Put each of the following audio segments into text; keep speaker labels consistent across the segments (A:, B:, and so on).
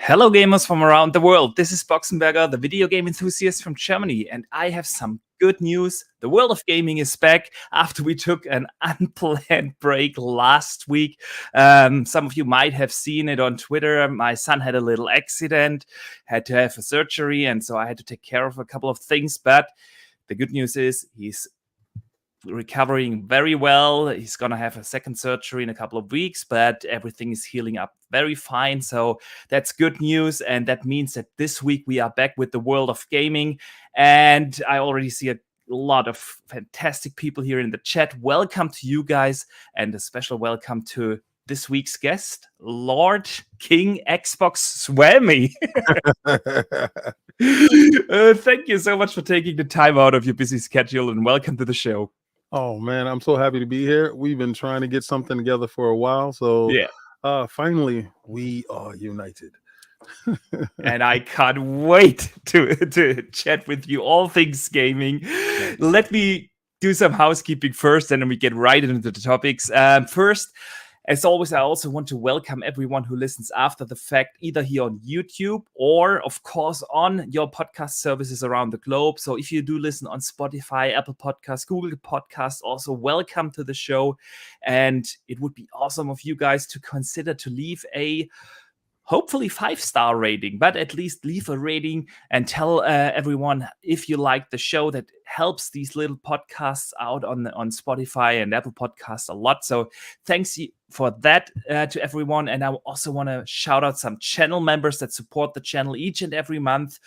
A: Hello, gamers from around the world. This is Boxenberger, the video game enthusiast from Germany, and I have some good news. The world of gaming is back after we took an unplanned break last week. Some of you might have seen it on Twitter. My son had a little accident, had to have a surgery, and so I had to take care of a couple of things. But the good news is he's recovering very well. He's gonna have a second surgery in a couple of weeks, but everything is healing up very fine. So that's good news, and that means that this week we are back with the world of gaming. And I already see a lot of fantastic people here in the chat. Welcome to you guys, and a special welcome to this week's guest, Lord King Xbox Swammy. Thank you so much for taking the time out of your busy schedule, and welcome to the show.
B: Oh man, I'm so happy to be here. We've been trying to get something together for a while, so
A: yeah,
B: finally we are united.
A: And I can't wait to chat with you all things gaming. Let me do some housekeeping first, and then we get right into the topics. First, as always, I also want to welcome everyone who listens after the fact, either here on YouTube or, of course, on your podcast services around the globe. So if you do listen on Spotify, Apple Podcasts, Google Podcasts, also welcome to the show. And it would be awesome of you guys to consider to leave a hopefully 5-star rating, but at least leave a rating and tell everyone if you like the show. That helps these little podcasts out on Spotify and Apple Podcasts a lot. So thanks for that to everyone. And I also want to shout out some channel members that support the channel each and every month.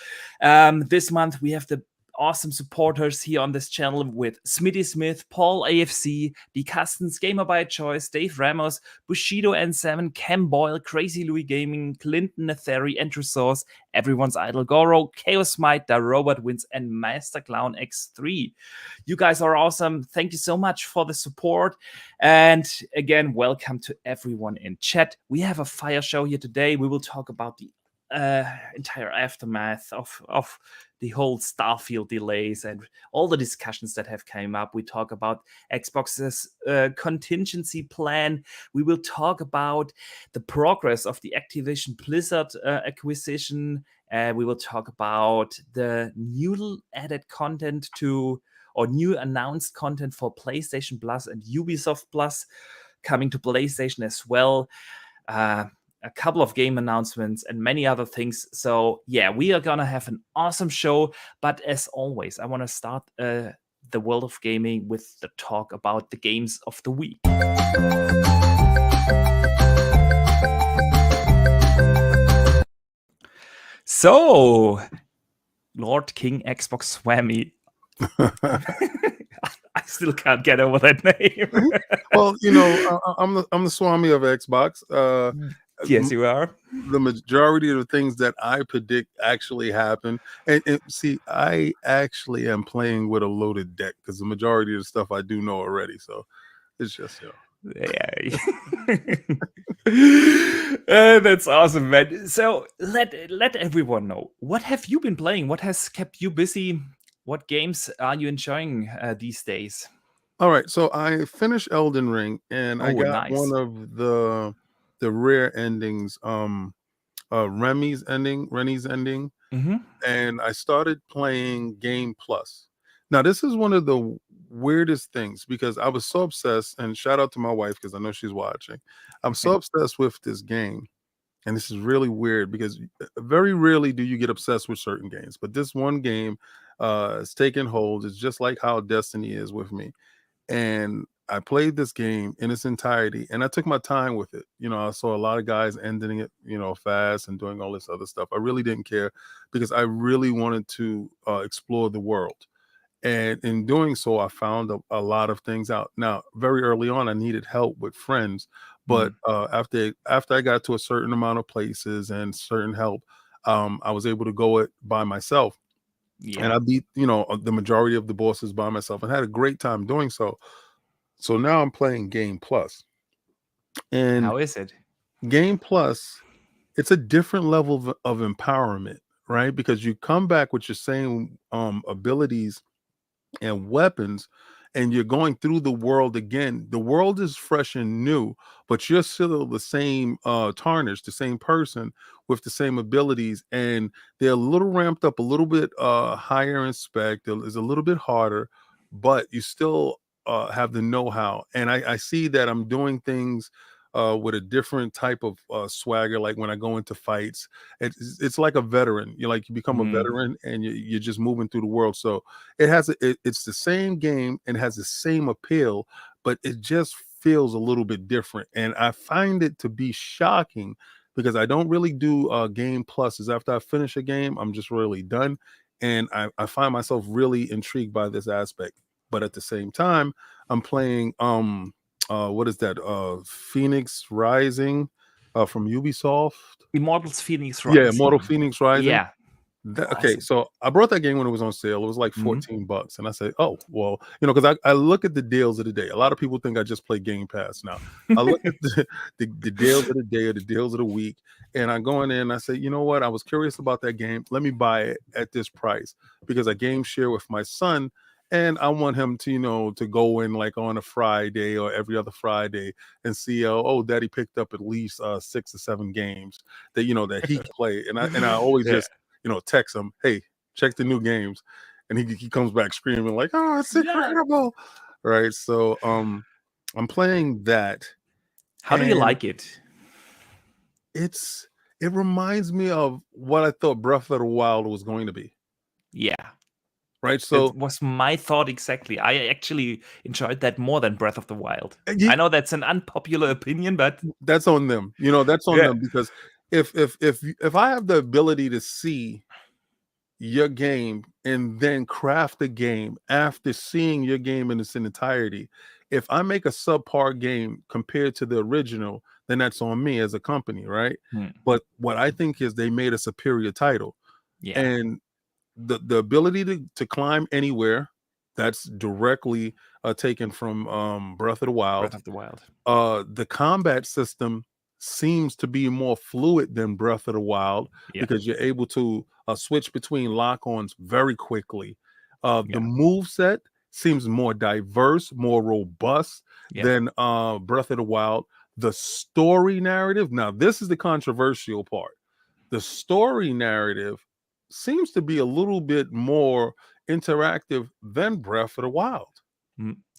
A: This month we have the awesome supporters here on this channel with Smitty Smith, Paul AFC, D Custons, Gamer by Choice, Dave Ramos, Bushido N7, Cam Boyle, Crazy Louis Gaming, Clinton Netheri, Andrew Source, Everyone's Idol Goro, Chaos Might, Da Robot Wins, and Master Clown X3. You guys are awesome. Thank you so much for the support. And again, welcome to everyone in chat. We have a fire show here today. We will talk about the entire aftermath of the whole Starfield delays and all the discussions that have come up. We talk about Xbox's contingency plan. We will talk about the progress of the Activision Blizzard acquisition. We will talk about the new added content or new announced content for PlayStation Plus and Ubisoft Plus coming to PlayStation as well. A couple of game announcements and many other things. So yeah, we are gonna have an awesome show. But as always, I want to start the world of gaming with the talk about the games of the week. So, Lord King Xbox Swammy. I still can't get over that name.
B: Well, you know, I'm the Swami of Xbox.
A: Yes, you are.
B: The majority of the things that I predict actually happen. And see, I actually am playing with a loaded deck because the majority of the stuff I do know already. So it's just,
A: that's awesome, man. So let everyone know, what have you been playing? What has kept you busy? What games are you enjoying these days?
B: All right, so I finished Elden Ring, and I got
A: nice.
B: one of the rare endings, Remy's ending, and I started playing Game Plus. Now, this is one of the weirdest things because I was so obsessed, and shout out to my wife because I know she's watching. I'm so obsessed with this game, and this is really weird because very rarely do you get obsessed with certain games, but this one game is taking hold. It's just like how Destiny is with me, and I played this game in its entirety, and I took my time with it. You know, I saw a lot of guys ending it, fast and doing all this other stuff. I really didn't care because I really wanted to explore the world. And in doing so, I found a lot of things out. Now, very early on, I needed help with friends, but after I got to a certain amount of places and certain help, I was able to go it by myself. Yeah. And I beat, the majority of the bosses by myself and had a great time doing so. So now I'm playing Game Plus. And
A: how is it?
B: Game Plus, it's a different level of empowerment, right? Because you come back with your same abilities and weapons, and you're going through the world again. The world is fresh and new, but you're still the same tarnished, the same person with the same abilities, and they're a little ramped up, a little bit higher in spec. It's a little bit harder, but you still have the know-how. And I see that I'm doing things with a different type of swagger. Like when I go into fights, it's like a veteran. You become a veteran, and you're just moving through the world. So it's the same game and has the same appeal, but it just feels a little bit different. And I find it to be shocking because I don't really do game pluses. After I finish a game, I'm just really done. And I find myself really intrigued by this aspect. But at the same time, I'm playing what is that? Phoenix Rising from Ubisoft.
A: Immortals Phoenix Rising.
B: Yeah, Immortal Phoenix Rising.
A: Yeah.
B: Okay,
A: Awesome.
B: so I brought that game when it was on sale. It was like $14, and I said, "Oh, well, because I look at the deals of the day. A lot of people think I just play Game Pass now. I look at the deals of the day or the deals of the week, and I go in there and I say, you know what? I was curious about that game. Let me buy it at this price because I game share with my son, and I want him to to go in like on a Friday or every other Friday and see, oh, Daddy picked up at least 6 or 7 games that that he can play, and I always just text him, hey, check the new games, and he comes back screaming like, oh, it's incredible, right? So I'm playing that.
A: How do you like it?
B: It reminds me of what I thought Breath of the Wild was going to be.
A: Yeah.
B: Right. So
A: it was my thought exactly. I actually enjoyed that more than Breath of the Wild. I know that's an unpopular opinion, but
B: that's on them. That's on them, because if I have the ability to see your game and then craft a game after seeing your game in its entirety, if I make a subpar game compared to the original, then that's on me as a company, right? But what I think is they made a superior title. And the ability to climb anywhere, that's directly taken from Breath of the Wild. The combat system seems to be more fluid than Breath of the Wild, because you're able to switch between lock-ons very quickly. The move set seems more diverse, more robust than Breath of the Wild. The story narrative, now this is the controversial part. The story narrative seems to be a little bit more interactive than Breath of the Wild.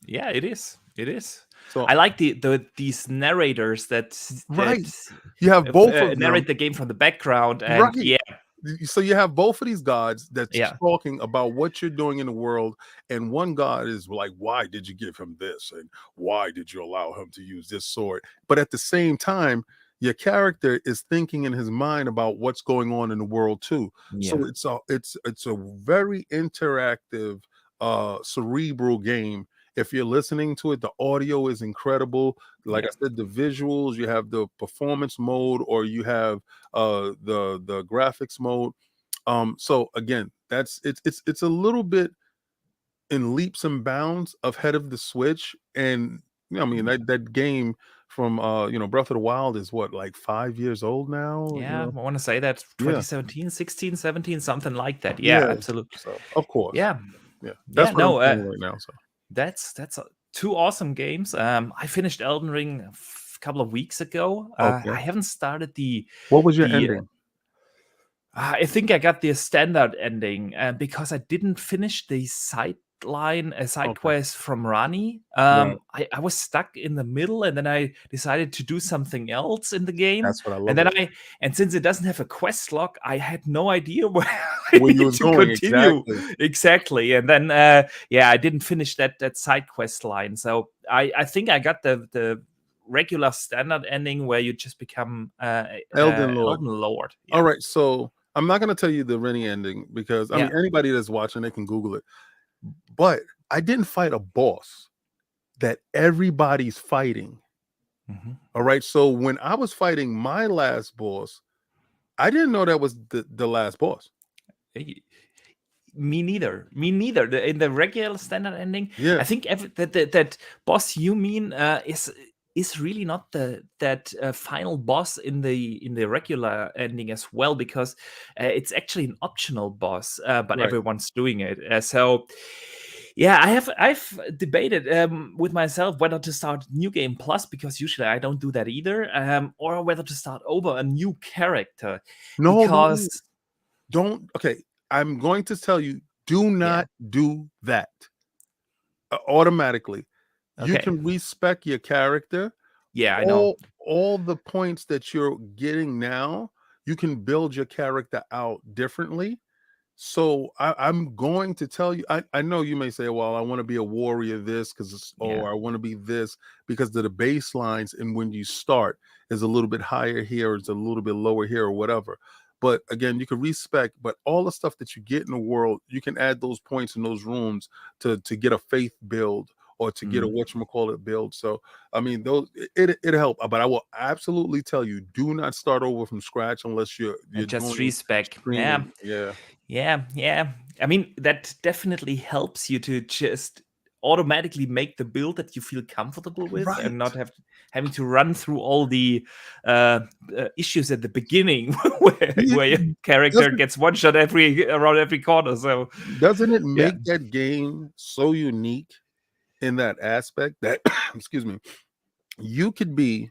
A: Yeah, it is. It is. So I like these narrators that
B: you have both of
A: narrate
B: them.
A: the game from the background, and
B: so you have both of these gods that's talking about what you're doing in the world, and one god is like, why did you give him this, and why did you allow him to use this sword? But at the same time, your character is thinking in his mind about what's going on in the world too. So it's a very interactive, cerebral game. If you're listening to it, the audio is incredible. Like I said, the visuals, you have the performance mode, or you have the graphics mode. So again, it's a little bit in leaps and bounds ahead of the Switch. And I mean, that game from Breath of the Wild is what, like 5 years old now?
A: I want to say that 2017, 16, 17, something like that. Yeah, absolutely.
B: So of course.
A: That's
B: what I'm playing right now. So
A: that's 2 awesome games. I finished Elden Ring a couple of weeks ago. I haven't started
B: what was your ending?
A: I think I got the standard ending because I didn't finish the side quest from Rani. I was stuck in the middle, and then I decided to do something else in the game.
B: That's what I love.
A: And then and since it doesn't have a quest log, I had no idea where
B: you was going.
A: Exactly. And then I didn't finish that side quest line. So I think I got the regular standard ending where you just become
B: Elden
A: Lord.
B: All right, so I'm not going to tell you the Rennie ending, because I mean, anybody that's watching, they can Google it. But I didn't fight a boss that everybody's fighting. All right, so when I was fighting my last boss, I didn't know that was the last boss.
A: Me neither. In the regular standard ending, I think that boss you mean is really not that final boss in the regular ending as well, because it's actually an optional boss, but everyone's doing it. So Yeah, I've debated with myself whether to start New Game Plus, because usually I don't do that either, or whether to start over a new character,
B: No,
A: because
B: don't. Okay, I'm going to tell you, do
A: yeah,
B: not do that automatically. You
A: okay,
B: can respec your character.
A: yeah, I know,
B: All the points that you're getting now, you can build your character out differently. So I'm going to tell you, I know you may say, well, I want to be a warrior this because,
A: yeah,
B: or I want to be this because the baselines and when you start is a little bit higher here, it's a little bit lower here or whatever. But again, you can respec, but all the stuff that you get in the world, you can add those points in those rooms to get a faith build or to get a
A: mm.
B: whatchamacallit build. So I mean, those it'll help. But I will absolutely tell you, do not start over from scratch unless you're
A: And just
B: doing
A: respec. Yeah,
B: streaming. Yeah.
A: yeah. I mean, that definitely helps you to just automatically make the build that you feel comfortable with, and
B: Right.
A: not having to run through all the issues at the beginning where your character
B: Doesn't
A: gets one shot around every corner. So
B: doesn't it
A: yeah,
B: make that game so unique in that aspect that excuse me, you could be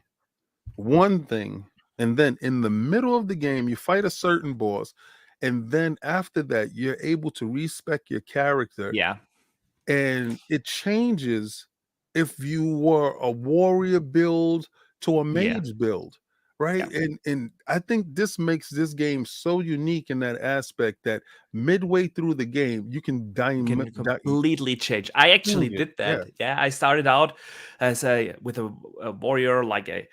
B: one thing and then in the middle of the game you fight a certain boss and then after that you're able to respec your character
A: yeah,
B: and it changes if you were a warrior build to a
A: yeah.
B: mage build, right?
A: Yeah.
B: And I think this makes this game so unique in that aspect that midway through the game you can
A: Can completely change. I actually
B: change it.
A: did
B: Yeah.
A: that. Yeah, I started out as with a warrior, like a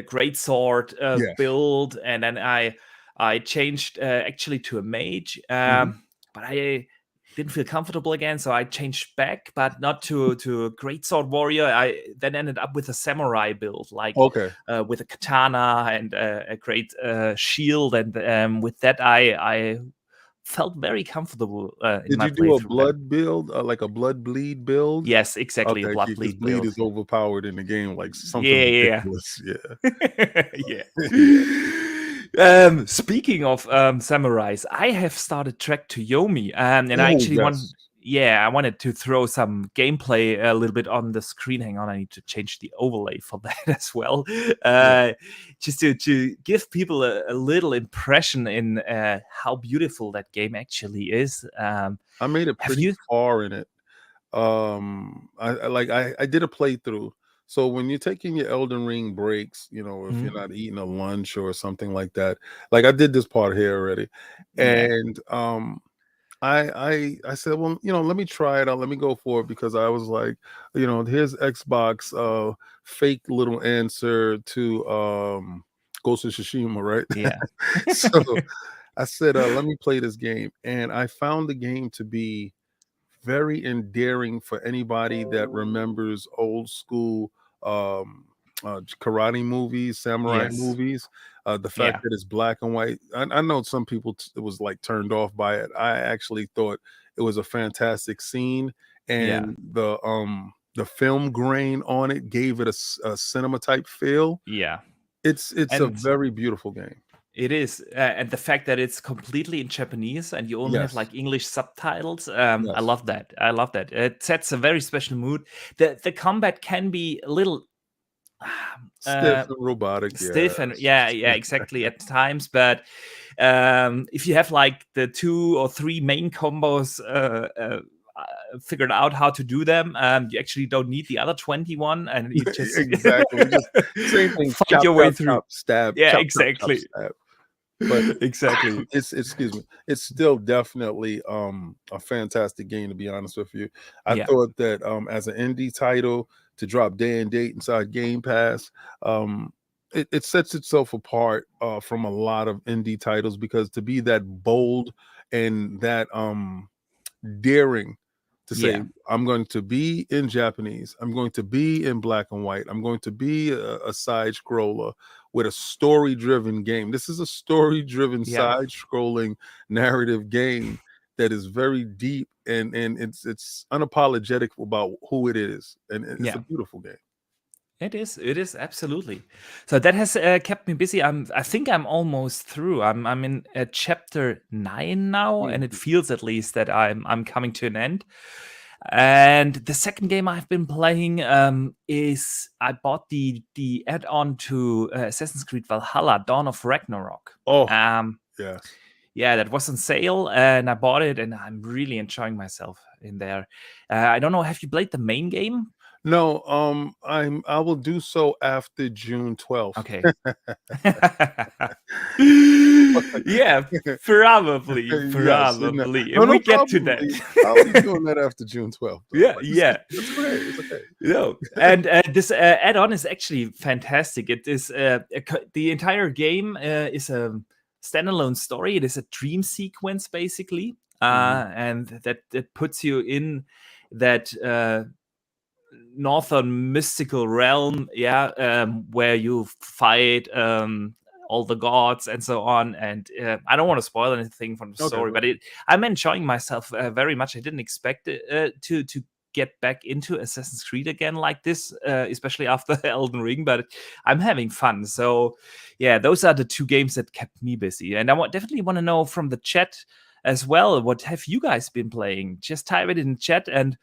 A: great sword
B: Yes.
A: build, and then I changed actually to a mage.
B: Mhm.
A: But I didn't feel comfortable again, so I changed back, but not to a great sword warrior. I then ended up with a samurai build, like
B: Okay.
A: with a katana and a great shield, and with that I felt very comfortable in
B: Did
A: my
B: you do a
A: playthrough. And
B: blood build, like a blood bleed build?
A: yes, exactly, a
B: Okay,
A: blood
B: because
A: bleed
B: bleed
A: build.
B: is overpowered in the game, like something
A: Yeah, yeah,
B: ridiculous. Yeah.
A: yeah.
B: Yeah.
A: Speaking of samurais, I have started Trek to Yomi, and I
B: Oh,
A: actually
B: yes.
A: I wanted to throw some gameplay a little bit on the screen. Hang on, I need to change the overlay for that as well,
B: Yeah.
A: just to give people a little impression in how beautiful that game actually is.
B: I made it
A: Have
B: pretty
A: you?
B: far in it. I did a playthrough. So when you're taking your Elden Ring breaks, if you're
A: Mhm.
B: not eating a lunch or something like that, like I did this part here already.
A: Yeah,
B: And I said, well, let me try it out. Let me go for it because I was like, here's Xbox fake little answer to Ghost of Tsushima, right?
A: yeah,
B: So I said, let me play this game. And I found the game to be very endearing for anybody that remembers old school karate movies, samurai
A: yes,
B: movies. The fact
A: yeah,
B: that it's black and white. I know some people it was like turned off by it. I actually thought it was a fantastic scene,
A: yeah,
B: and the film grain on it gave it a cinema type feel.
A: yeah.
B: It's a
A: And
B: very beautiful game.
A: it is, and the fact that it's completely in Japanese and you only have
B: Yes,
A: like English subtitles, I
B: yes,
A: love that. I love that. It sets a very special mood. The combat can be a little
B: stiff
A: uh,
B: and robotic.
A: stiff, and
B: Yes,
A: yeah, exactly at times. But if you have like the 2 or 3 main combos figured out how to do them, you actually don't need the other 21, and you just
B: exactly. Just same thing.
A: fight
B: Chop,
A: your way
B: chop,
A: through.
B: chop, stab,
A: Yeah,
B: chop, chop, chop,
A: exactly.
B: stab. But
A: Exactly.
B: it's excuse me, it's still definitely a fantastic game to be honest with you. I
A: Yeah.
B: thought that as an indie title to drop day and date inside Game Pass, it sets itself apart from a lot of indie titles because to be that bold and that daring to say
A: Yeah.
B: I'm going to be in Japanese, I'm going to be in black and white, I'm going to be a side scroller with a story driven game. This is a story driven
A: Yeah.
B: side scrolling narrative game that is very deep and it's unapologetic about who it is, and it's a
A: Yeah.
B: beautiful game.
A: It is. It is absolutely. So that has kept me busy. I think I'm almost through. I'm in chapter 9 now, and it
B: Mhm.
A: feels at least that I'm coming to an end. And the second game I've been playing is I bought the add-on to Assassin's Creed Valhalla, Dawn of Ragnarok.
B: Oh, yes.
A: Yeah, that was on sale, and I bought it, and I'm really enjoying myself in there. I don't know, have you played the main game?
B: No, I will do so after June 12th.
A: Okay. Yeah, probably.
B: Yes.
A: And
B: No,
A: we
B: no,
A: get to that.
B: probably. I'll be doing that after June 12th.
A: Yeah,
B: But
A: yeah.
B: it's okay. It's okay.
A: No, and this add-on is actually fantastic. It is the entire game is a standalone story. It is a dream sequence, basically, and that puts you in that northern mystical realm, where you fight all the gods and so on. And I don't want to spoil anything from the story, but I'm enjoying myself very much. I didn't expect it to get back into Assassin's Creed again like this, especially after Elden Ring, but I'm having fun. So yeah, those are the two games that kept me busy. And I definitely want to know from the chat as well, what have you guys been playing? Just type it in the chat and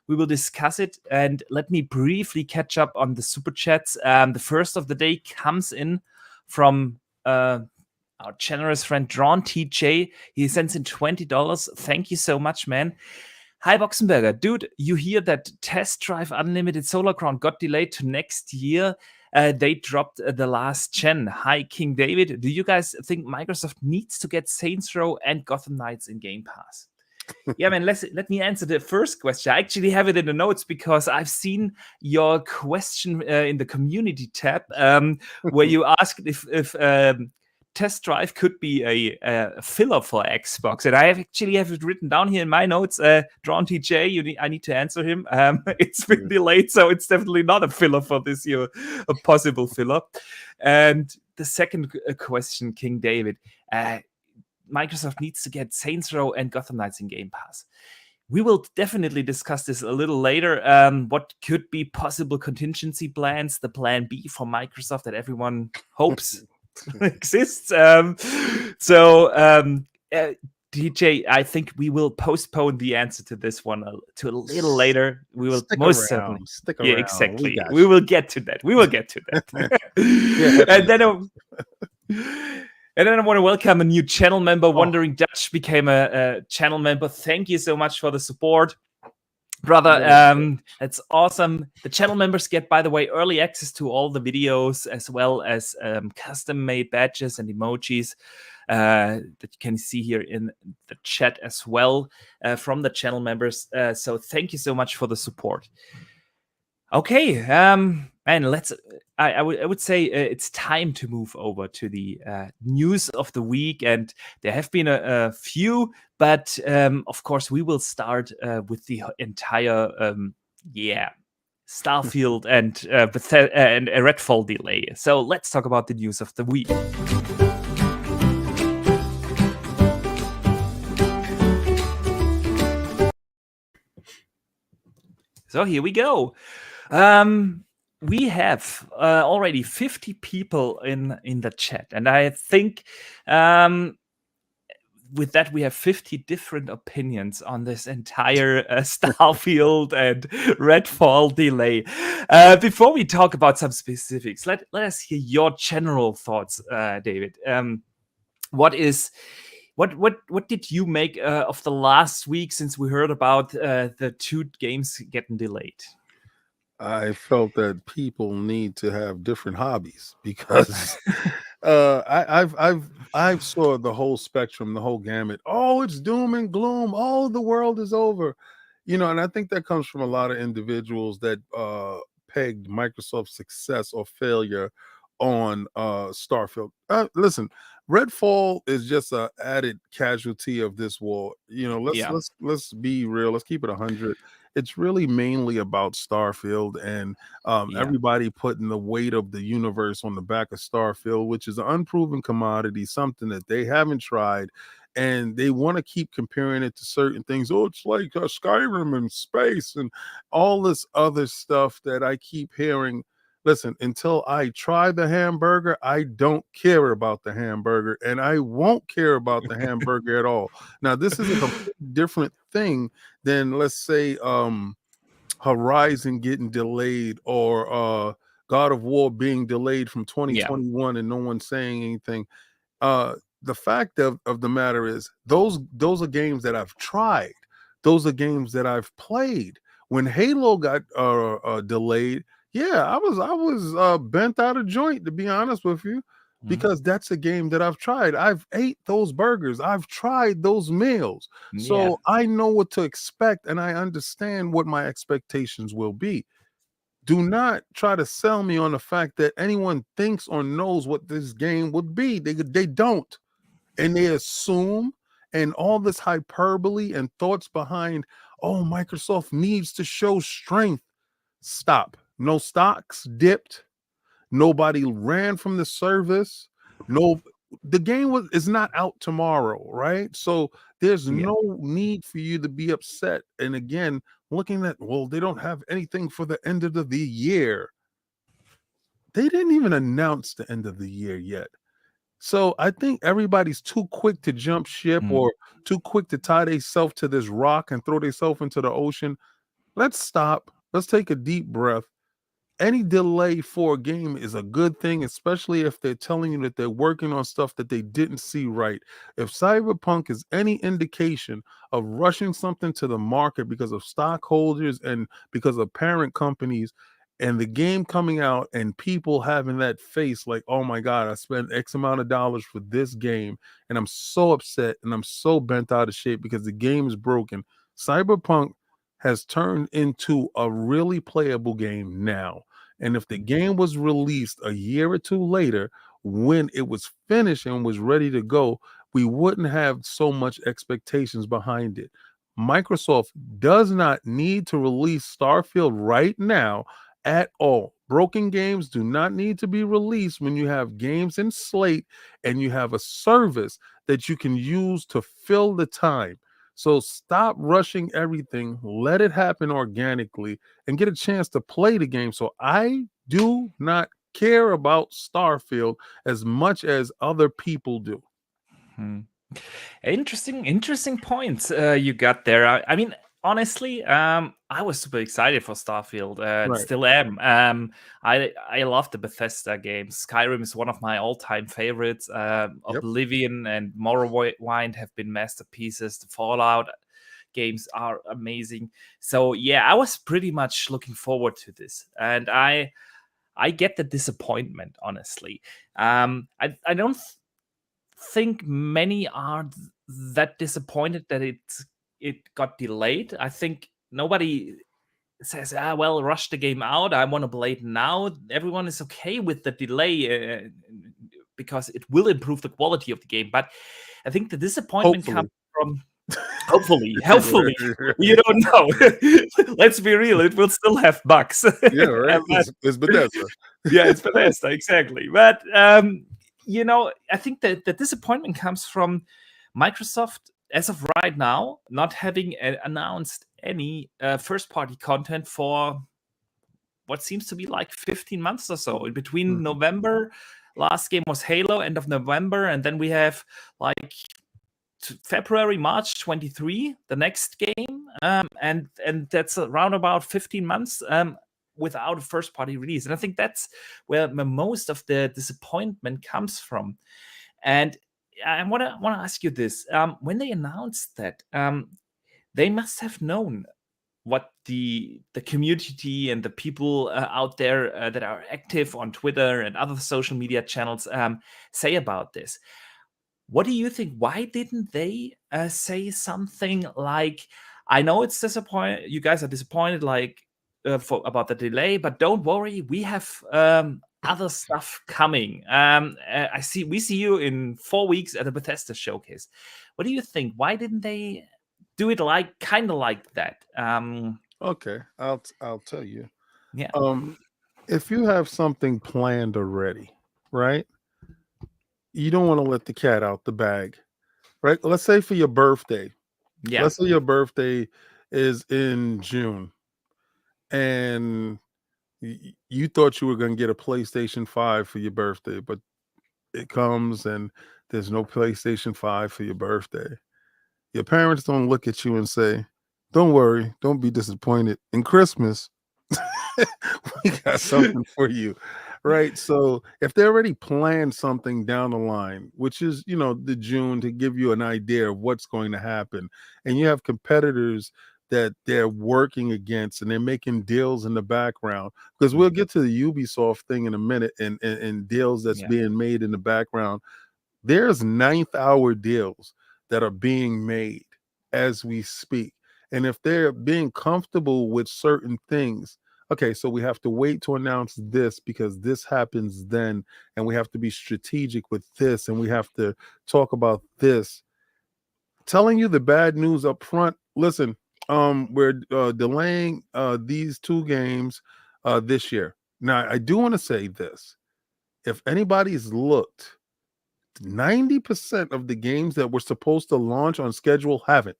A: we will discuss it. And let me briefly catch up on the super chats. The first of the day comes in from our generous friend Drawn TJ. He sends in $20. Thank you so much, man. Hi, Boxenberger. Dude, you hear that Test Drive Unlimited Solar Crown got delayed to next year? They dropped the last gen. Hi, King David. Do you guys think Microsoft needs to get Saints Row and Gotham Knights in Game Pass? Yeah, man, let me answer the first question. I actually have it in the notes because I've seen your question in the community tab where you asked if Test Drive could be a filler for Xbox, and I actually have it written down here in my notes. Drawn TJ, I need to answer him. It's been delayed, so it's definitely not a filler for this year, a possible filler. And the second question, King David, Microsoft needs to get Saints Row and Gotham Knights in Game Pass. We will definitely discuss this a little later. What could be possible contingency plans, the plan B for Microsoft that everyone hopes exists. DJ, I think we will postpone the answer to this one to a little later. We will certainly
B: stick around.
A: Yeah, exactly. We will get to that. And then I want to welcome a new channel member. Wandering Dutch became a channel member. Thank you so much for the support, brother. That's awesome. The channel members get, by the way, early access to all the videos, as well as custom-made badges and emojis that you can see here in the chat as well from the channel members. So thank you so much for the support. Okay, and I would say it's time to move over to the news of the week, and there have been a few, but of course we will start with the entire Starfield and Redfall delay. So let's talk about the news of the week. So here we go. We have already 50 people in the chat, and I think with that we have 50 different opinions on this entire Starfield and Redfall delay. Before we talk about some specifics, let us hear your general thoughts, David. What did you make of the last week since we heard about the two games getting delayed?
B: I felt that people need to have different hobbies because I've saw the whole spectrum, the whole gamut. Oh, it's doom and gloom. Oh, the world is over. And I think that comes from a lot of individuals that pegged Microsoft's success or failure on Starfield. Listen, Redfall is just an added casualty of this war. Let's be real. Let's keep it 100. It's really mainly about Starfield and everybody putting the weight of the universe on the back of Starfield, which is an unproven commodity, something that they haven't tried. And they want to keep comparing it to certain things. Oh, it's like Skyrim in space and all this other stuff that I keep hearing. listen, until I try the hamburger, I don't care about the hamburger, and I won't care about the hamburger at all. Now, this is a completely different thing than, let's say, Horizon getting delayed, or God of War being delayed from 2021 and no one saying anything. The fact of the matter is, those are games that I've tried. Those are games that I've played. When Halo got delayed, yeah, I was bent out of joint, to be honest with you, because that's a game that I've tried. I've ate those burgers. I've tried those meals. So I know what to expect, and I understand what my expectations will be. Do not try to sell me on the fact that anyone thinks or knows what this game would be. They don't. And they assume, and all this hyperbole and thoughts behind, oh, Microsoft needs to show strength. Stop. No stocks dipped. Nobody ran from the service. No, the game is not out tomorrow, right? So there's no need for you to be upset. And again, looking at, well, they don't have anything for the end of the year. They didn't even announce the end of the year yet. So I think everybody's too quick to jump ship, or too quick to tie themselves to this rock and throw themselves into the ocean. Let's stop. Let's take a deep breath. Any delay for a game is a good thing, especially if they're telling you that they're working on stuff that they didn't see right. If Cyberpunk is any indication of rushing something to the market because of stockholders and because of parent companies, and the game coming out and people having that face like, oh my God, I spent X amount of dollars for this game, and I'm so upset and I'm so bent out of shape because the game is broken. Cyberpunk has turned into a really playable game now. And if the game was released a year or two later, when it was finished and was ready to go, we wouldn't have so much expectations behind it. Microsoft does not need to release Starfield right now at all. Broken games do not need to be released when you have games in slate and you have a service that you can use to fill the time. So stop rushing everything. Let it happen organically and get a chance to play the game. So I do not care about Starfield as much as other people do.
A: Interesting points you got there. I mean, honestly, I was super excited for Starfield. Still am. I love the Bethesda games. Skyrim is one of my all-time favorites. Oblivion and Morrowind have been masterpieces. The Fallout games are amazing. So yeah, I was pretty much looking forward to this, and I get the disappointment. Honestly, I don't think many are that disappointed that it got delayed. I think nobody says, well, rush the game out. I want to play it now. Everyone is okay with the delay because it will improve the quality of the game. But I think the disappointment comes from hopefully, you don't know. Let's be real, it will still have bugs.
B: Yeah, right. It's Bethesda.
A: Yeah, it's Bethesda, exactly. But I think that the disappointment comes from Microsoft, as of right now, not having announced any first-party content for what seems to be like 15 months or so. In between November, last game was Halo, end of November, and then we have like February, March 23, the next game, and that's around about 15 months without a first-party release. And I think that's where most of the disappointment comes from. And I want to ask you this: when they announced that, they must have known what the community and the people out there that are active on Twitter and other social media channels say about this. What do you think? Why didn't they say something like, I know it's disappointing, you guys are disappointed about the delay, but don't worry, we have other stuff coming. We see you in 4 weeks at the Bethesda showcase. What do you think? Why didn't they do it kind of like that?
B: Okay, I'll tell you.
A: Yeah.
B: If you have something planned already, right? You don't want to let the cat out the bag, right? Let's say for your birthday.
A: Yeah.
B: Let's say your birthday is in June, and You thought you were going to get a PlayStation 5 for your birthday, but it comes and there's no PlayStation 5 for your birthday. Your parents don't look at you and say, "Don't worry, don't be disappointed. In Christmas, we got something for you." Right? So if they already planned something down the line, which is, the June, to give you an idea of what's going to happen, and you have competitors that they're working against and they're making deals in the background, because we'll get to the Ubisoft thing in a minute, and deals that's being made in the background. There's ninth hour deals that are being made as we speak. And if they're being comfortable with certain things, okay, so we have to wait to announce this because this happens then, and we have to be strategic with this, and we have to talk about this. Telling you the bad news up front. Listen, we're delaying these two games this year. Now, I do want to say this. If anybody's looked, 90% of the games that were supposed to launch on schedule haven't.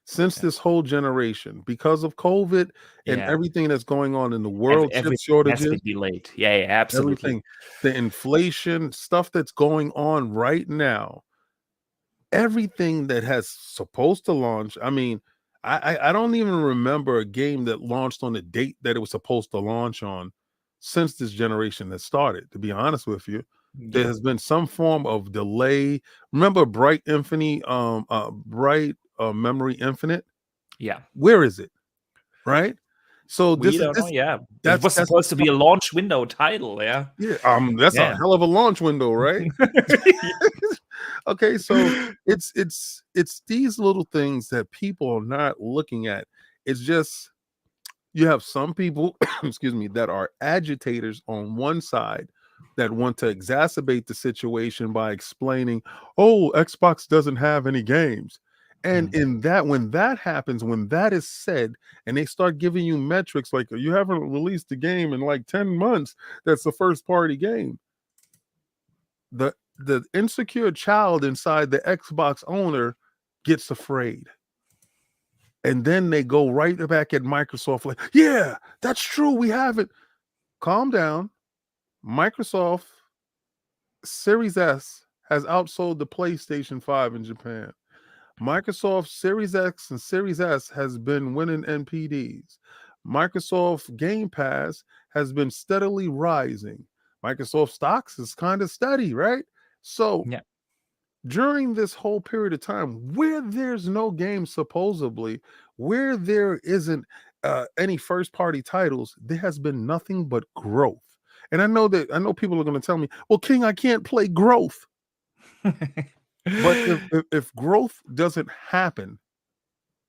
B: Since this whole generation, because of COVID and everything that's going on in the world, chip
A: Everything has
B: shortages,
A: been delayed. Yeah, absolutely.
B: everything, the inflation, stuff that's going on right now, everything that has supposed to launch. I mean, I don't even remember a game that launched on the date that it was supposed to launch on since this generation has started, to be honest with you. There has been some form of delay. Remember Bright Infinity, Bright Memory Infinite?
A: Yeah.
B: Where is it? Right? So
A: We don't know. Yeah. It was
B: that's
A: supposed to be a launch window title. Yeah.
B: yeah, that's a hell of a launch window, right? Okay, so it's these little things that people are not looking at. It's just, you have some people, excuse me, that are agitators on one side that want to exacerbate the situation by explaining, "Oh, Xbox doesn't have any games." And in that, when that happens, when that is said, and they start giving you metrics like, "You haven't released a game in like 10 months that's a first party game," the insecure child inside the Xbox owner gets afraid. And then they go right back at Microsoft like, "Yeah, that's true. We have it." Calm down. Microsoft Series S has outsold the PlayStation 5 in Japan. Microsoft Series X and Series S has been winning NPDs. Microsoft Game Pass has been steadily rising. Microsoft stocks is kind of steady, right? So during this whole period of time where there's no game, supposedly, where there isn't any first party titles, there has been nothing but growth. And I know people are going to tell me, "Well, King, I can't play growth." But if growth doesn't happen,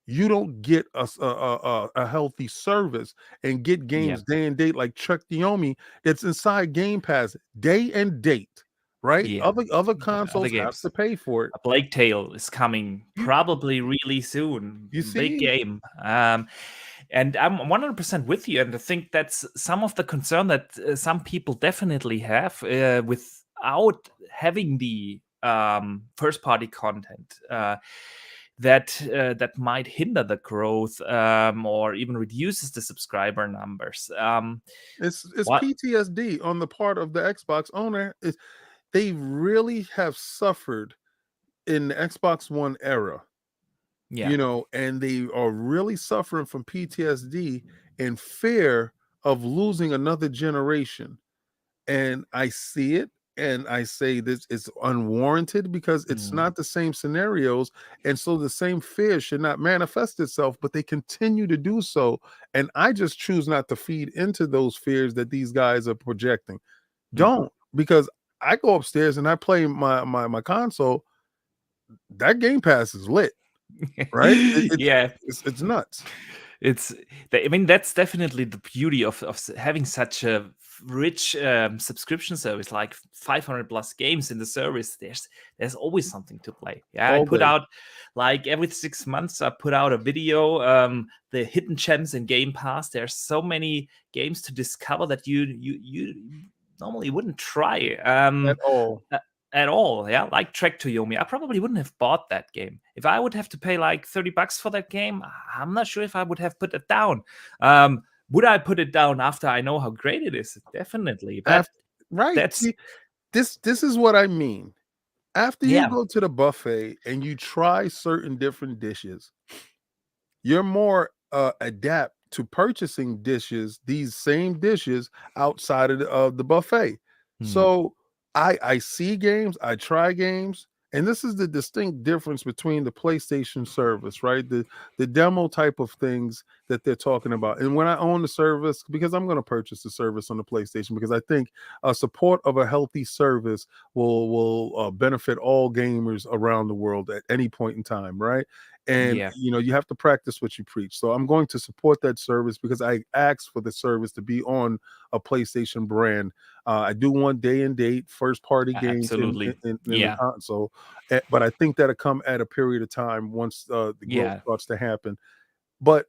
B: you don't get a healthy service and get games day and date like Chuck Diomi that's inside Game Pass day and date, right?
A: Yeah.
B: Other consoles have to pay for it.
A: A Plague Tale is coming probably really soon.
B: You
A: Big
B: see?
A: game. And I'm 100% with you. And I think that's some of the concern that some people definitely have without having the first party content. That might hinder the growth or even reduces the subscriber numbers.
B: It's PTSD on the part of the Xbox owner. They really have suffered in the Xbox One era, and they are really suffering from PTSD and fear of losing another generation. And I see it, and I say this is unwarranted because it's not the same scenarios, and so the same fear should not manifest itself, but they continue to do so. And I just choose not to feed into those fears that these guys are projecting. Don't, because I go upstairs and I play my console. That Game Pass is lit, right? It's nuts.
A: I mean, that's definitely the beauty of having such a rich subscription service, like 500 plus games in the service. There's always something to play. I put out like every 6 months. I put out a video, the hidden gems in Game Pass. There's so many games to discover that you normally wouldn't try at all. Yeah, like Trek to Yomi. I probably wouldn't have bought that game. If I would have to pay like $30 for that game, I'm not sure if I would have put it down. Would I put it down after I know how great it is? Definitely. But
B: Right.
A: that's
B: See, this is what I mean. After you
A: yeah.
B: go to the buffet and you try certain different dishes, you're more adapt to purchasing these same dishes outside of the buffet.
A: Hmm.
B: So I see games, I try games, and this is the distinct difference between the PlayStation service, right? The demo type of things that they're talking about. And when I own the service, because I'm going to purchase the service on the PlayStation, because I think support of a healthy service will benefit all gamers around the world at any point in time, right? And
A: Yeah.
B: you have to practice what you preach. So I'm going to support that service because I asked for the service to be on a PlayStation brand. I do want day and date first party games
A: Absolutely.
B: in the
A: Yeah.
B: console, but I think that'll come at a period of time once the growth
A: Yeah.
B: starts to happen. But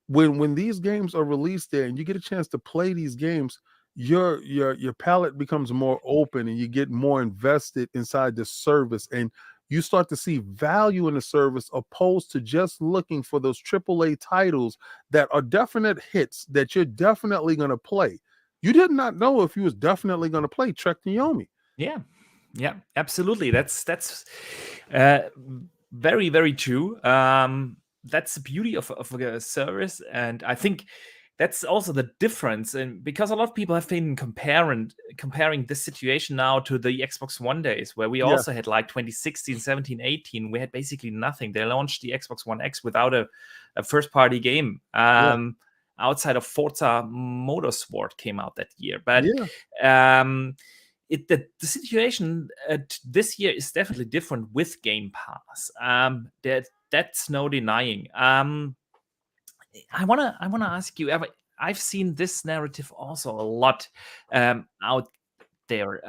B: when these games are released there and you get a chance to play these games, your palate becomes more open and you get more invested inside the service, and you start to see value in the service opposed to just looking for those AAA titles that are definite hits that you're definitely going to play. You did not know if you was definitely going to play Trek to Yomi.
A: Yeah. Yeah. Absolutely. That's uh, very, very true. That's the beauty of a service, and I think that's also the difference. And because a lot of people have been comparing this situation now to the Xbox One days, where we
B: Yeah,
A: also had like 2016, 17, 18, we had basically nothing. They launched the Xbox One X without a first party game.
B: yeah,
A: Outside of Forza Motorsport came out that year, but
B: yeah.
A: um, the situation this year is definitely different with Game Pass. That's no denying. I wanna ask you. I've seen this narrative also a lot out there.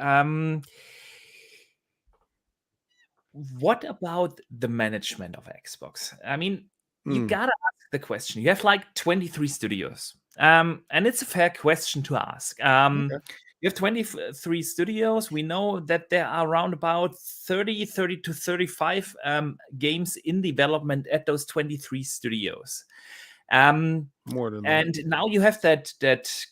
A: What about the management of Xbox? I mean, you
B: Mm,
A: gotta ask the question. You have like 23 studios, and it's a fair question to ask.
B: okay.
A: You have 23 studios. We know that there are around about 30 to 35 games in development at those 23 studios. Um,
B: More than that.
A: and now you have that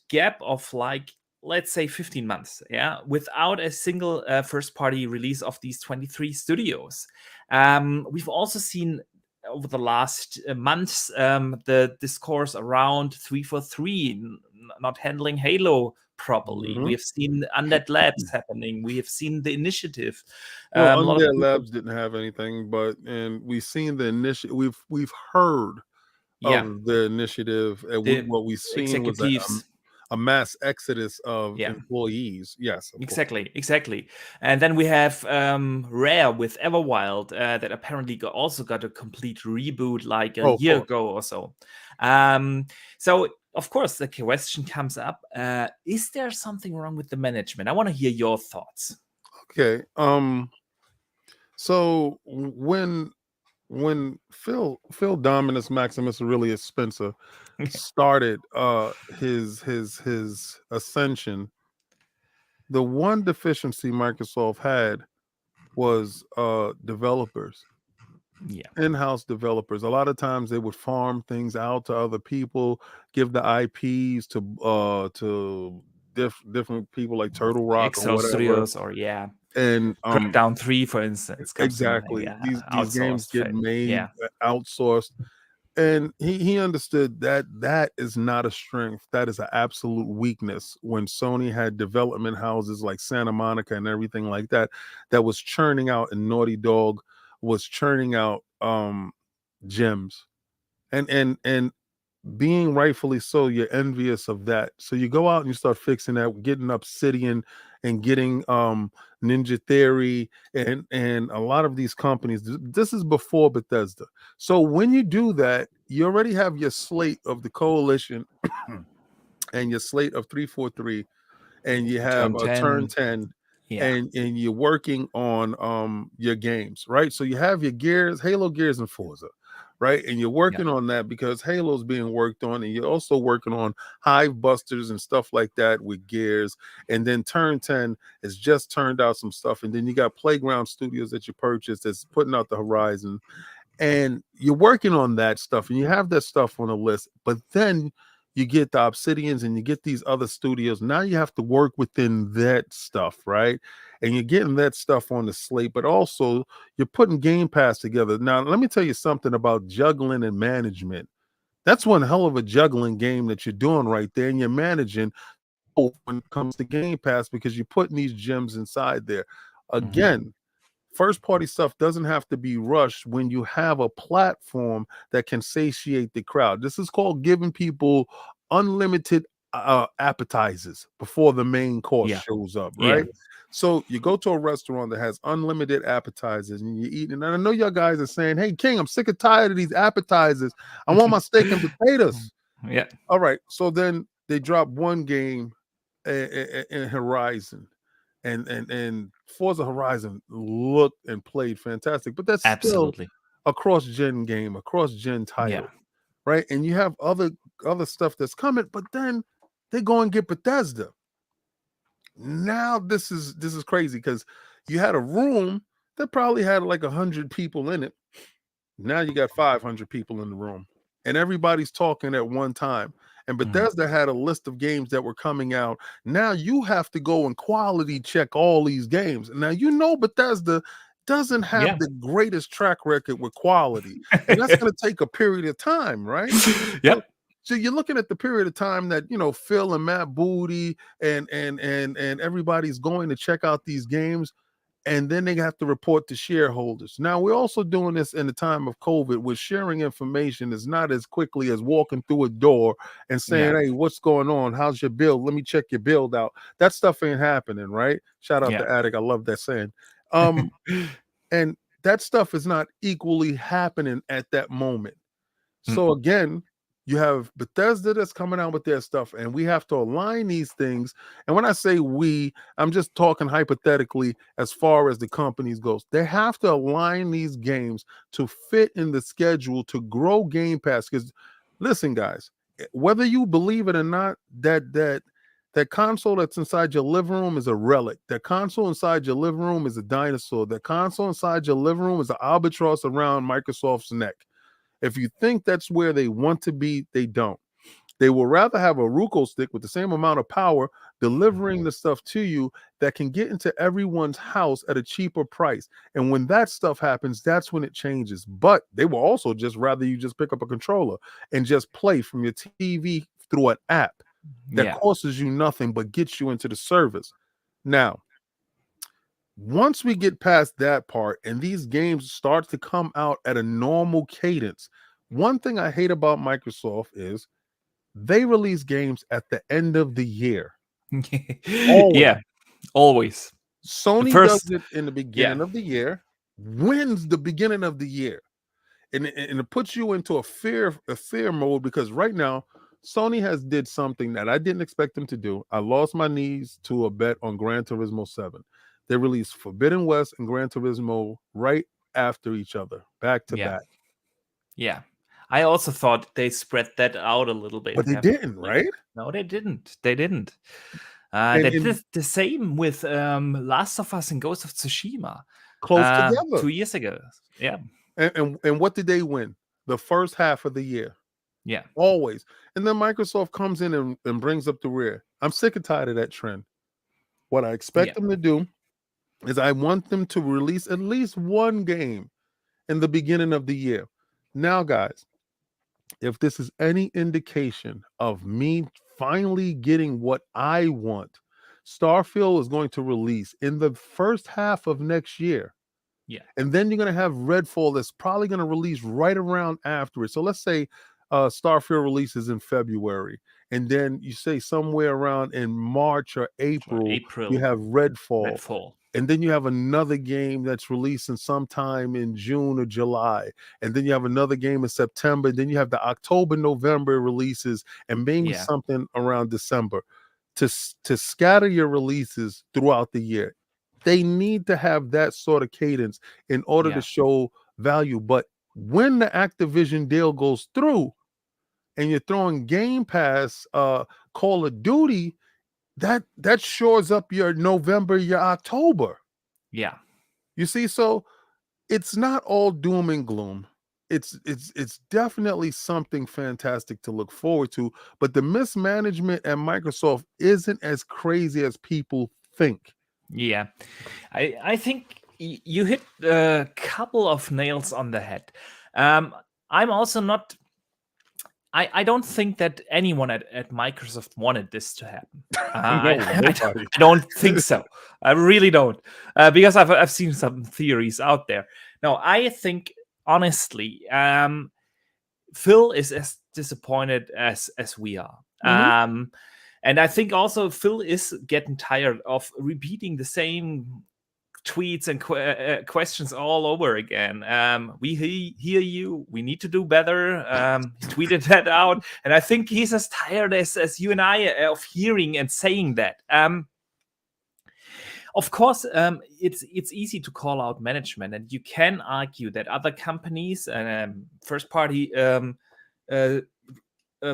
A: gap of like, let's say 15 months, yeah, without a single first party release of these 23 studios. We've also seen over the last months the discourse around 343 not handling Halo properly.
B: Mhm.
A: We have seen Undead Labs happening. We have seen the initiative.
B: Well,
A: A lot of
B: Undead
A: people,
B: Labs didn't have anything, and we've seen the initiative. We've heard
A: yeah,
B: of the initiative, and
A: the
B: what we've seen was
A: executives.
B: a mass exodus of
A: Yeah.
B: employees. Yes, of course.
A: Exactly. And then we have Rare with Everwild that apparently also got a complete reboot like a
B: Oh, of
A: year
B: course.
A: ago or so. So, of course, the question comes up, is there something wrong with the management? I want to hear your thoughts.
B: Okay. So when Phil Dominus Maximus Aurelius Spencer started his ascension, the one deficiency Microsoft had was developers,
A: Yeah,
B: in-house developers. A lot of times they would farm things out to other people, give the IPs to different people like Turtle Rock or
A: Excel
B: whatever.
A: Studios or yeah,
B: And
A: Crackdown 3, for instance, comes to mind.
B: exactly,
A: Yeah,
B: these games
A: outsourced.
B: get made
A: Yeah,
B: outsourced, and he understood that that is not a strength, that is an absolute weakness. When Sony had development houses like Santa Monica and everything like that, that was churning out, and Naughty Dog was churning out gems, and being rightfully so, you're envious of that. So you go out and you start fixing that, getting Obsidian and getting Ninja Theory and a lot of these companies. This is before Bethesda. So when you do that, you already have your slate of the coalition and your slate of 343, and you have
A: Turn
B: a turn
A: 10.
B: 10,
A: Yeah,
B: and you're working on your games, right? So you have your Gears, Halo, Gears, and Forza, right? And you're
A: yeah,
B: working on that because Halo's being worked on, and you're also working on Hive Busters and stuff like that with Gears. And then turn 10 has just turned out some stuff, and then you got Playground Studios that you purchased that's putting out the Horizon, and you're working on that stuff, and you have that stuff on the list. But then you get the Obsidians and you get these other studios. Now you have to work within that stuff, right? And you're getting that stuff on the slate, but also you're putting Game Pass together. Now, let me tell you something about juggling and management. That's one hell of a juggling game that you're doing right there, and you're managing when it comes to Game Pass because you're putting these gems inside there. Again, first party stuff doesn't have to be rushed when you have a platform that can satiate the crowd. This is called giving people unlimited appetizers before the main course shows up, right? So you go to a restaurant that has unlimited appetizers and you eat. And I know y'all guys are saying, hey, King, I'm sick and tired of these appetizers. I want my steak and potatoes.
A: Yeah.
B: All right. So then they drop one game in Horizon. And Forza Horizon looked and played fantastic, but that's still a cross-gen game, a cross-gen title, right? And you have other stuff that's coming, but then they go and get Bethesda. Now this is crazy because you had a room that probably had like 100 people in it. Now you got 500 people in the room, and everybody's talking at one time. And Bethesda had a list of games that were coming out. Now you have to go and quality check all these games. Now, Bethesda doesn't have the greatest track record with quality. And that's going to take a period of time, right?
A: Yep.
B: So you're looking at the period of time that, Phil and Matt Booty and everybody's going to check out these games. And then they have to report to shareholders. Now, we're also doing this in the time of COVID, where sharing information is not as quickly as walking through a door and saying, hey, what's going on? How's your build? Let me check your build out. That stuff ain't happening, right? Shout out to Attic. I love that saying. And that stuff is not equally happening at that moment. So again, you have Bethesda that's coming out with their stuff, and we have to align these things. And when I say we, I'm just talking hypothetically as far as the companies goes. They have to align these games to fit in the schedule to grow Game Pass. Because listen, guys, whether you believe it or not, that console that's inside your living room is a relic. That console inside your living room is a dinosaur. That console inside your living room is an albatross around Microsoft's neck. If you think that's where they want to be, they don't. They will rather have a Ruko stick with the same amount of power delivering the stuff to you that can get into everyone's house at a cheaper price. And when that stuff happens, that's when it changes. But they will also just rather you just pick up a controller and just play from your TV through an app that costs you nothing but gets you into the service. Now, once we get past that part and these games start to come out at a normal cadence, one thing I hate about Microsoft is they release games at the end of the year.
A: Always.
B: Sony does it in the beginning of the year, wins the beginning of the year. And it puts you into a fear mode because right now, Sony has did something that I didn't expect them to do. I lost my knees to a bet on Gran Turismo 7. They released Forbidden West and Gran Turismo right after each other, back to back.
A: Yeah. I also thought they spread that out a little bit.
B: But they didn't, right?
A: No, they didn't. They didn't. They did the same with Last of Us and Ghost of Tsushima.
B: Close together.
A: 2 years ago. Yeah.
B: And what did they win? The first half of the year.
A: Yeah.
B: Always. And then Microsoft comes in and brings up the rear. I'm sick and tired of that trend. What I expect them to do is I want them to release at least one game in the beginning of the year. Now, guys, if this is any indication of me finally getting what I want, Starfield is going to release in the first half of next year.
A: Yeah.
B: And then you're going to have Redfall that's probably going to release right around after it. So let's say Starfield releases in February. And then you say somewhere around in March or April. You have Redfall. And then you have another game that's releasing sometime in June or July. And then you have another game in September. And then you have the October, November releases and maybe something around December to scatter your releases throughout the year. They need to have that sort of cadence in order to show value. But when the Activision deal goes through and you're throwing Game Pass, Call of Duty, that shores up your November, your October.
A: Yeah.
B: You see, so it's not all doom and gloom. it's definitely something fantastic to look forward to, but the mismanagement at Microsoft isn't as crazy as people think.
A: Yeah, I think you hit a couple of nails on the head. I'm also not. I don't think that anyone at Microsoft wanted this to happen.
B: No, nobody.
A: I don't think so. I really don't, because I've seen some theories out there. No, I think honestly, Phil is as disappointed as we are.
B: Mhm.
A: And I think also Phil is getting tired of repeating the same tweets and questions all over again. We hear you. We need to do better. He tweeted that out, and I think he's as tired as you and I of hearing and saying that. Of course, it's easy to call out management, and you can argue that other companies and first party uh,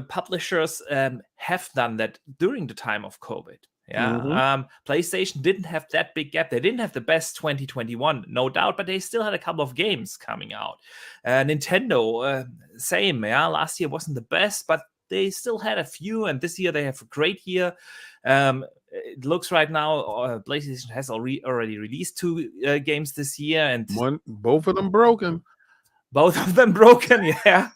A: publishers have done that during the time of COVID. Yeah,
B: Mhm.
A: PlayStation didn't have that big gap. They didn't have the best 2021, no doubt, but they still had a couple of games coming out. Nintendo, same. Yeah, last year wasn't the best, but they still had a few, and this year they have a great year. It looks right now PlayStation has already released 2 games this year, and
B: Both of them broken.
A: both of them broken. Yeah,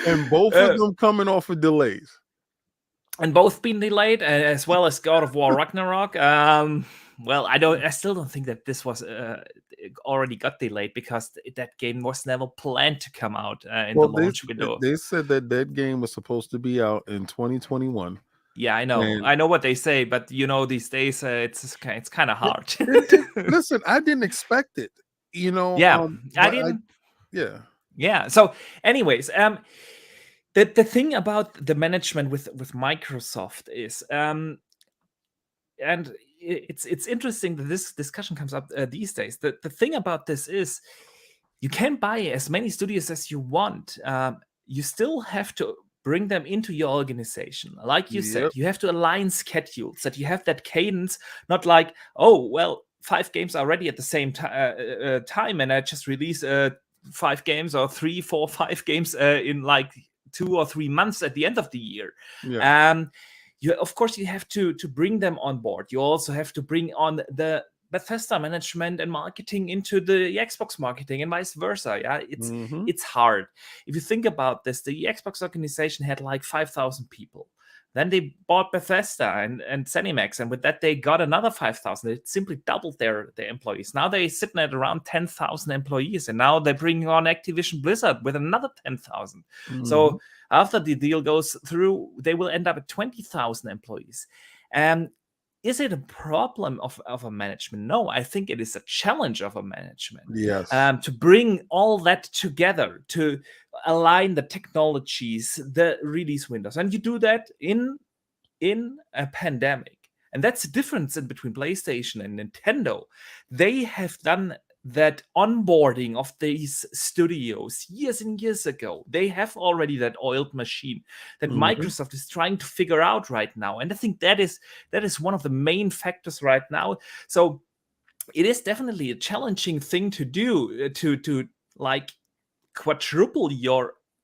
B: And both of them coming off of delays.
A: and both been delayed, as well as God of War Ragnarok. Well, I still don't think that this was already got delayed, because that game was never planned to come out in the
B: Well,
A: launch window.
B: they said that game was supposed to be out in 2021.
A: Yeah, I
B: And
A: know what they say, but these days it's kind of hard.
B: listen, I didn't expect it,
A: Yeah, I
B: but
A: didn't.
B: yeah.
A: Yeah. So, anyways, the thing about the management with Microsoft is, and it's interesting that this discussion comes up these days. The thing about this is, you can buy as many studios as you want. You still have to bring them into your organization. Like you said,
B: Yep.
A: you have to align schedules, that you have that cadence, not like, oh, well, 5 games are ready at the same time, and I just release 5 games, or 3, 4, 5 games in like 2 or 3 months at the end of the year.
B: Yeah.
A: Of course, you have to bring them on board. You also have to bring on the Bethesda management and marketing into the Xbox marketing, and vice versa. Yeah,
B: Mhm.
A: it's hard. If you think about this, the Xbox organization had like 5,000 people. Then they bought Bethesda and ZeniMax, and with that they got another 5,000. They simply doubled their employees. Now they're sitting at around 10,000 employees, and now they're bringing on Activision Blizzard with another 10,000.
B: Mhm.
A: So after the deal goes through, they will end up at 20,000 employees. Is it a problem of a management? No, I think it is a challenge of a management.
B: Yes.
A: To bring all that together, to align the technologies, the release windows, and you do that in a pandemic. And that's the difference in between PlayStation and Nintendo. They have done that onboarding of these studios years and years ago. They have already that oiled machine that
B: Mhm.
A: Microsoft is trying to figure out right now. And I think that is one of the main factors right now. So it is definitely a challenging thing to do, to like quadruple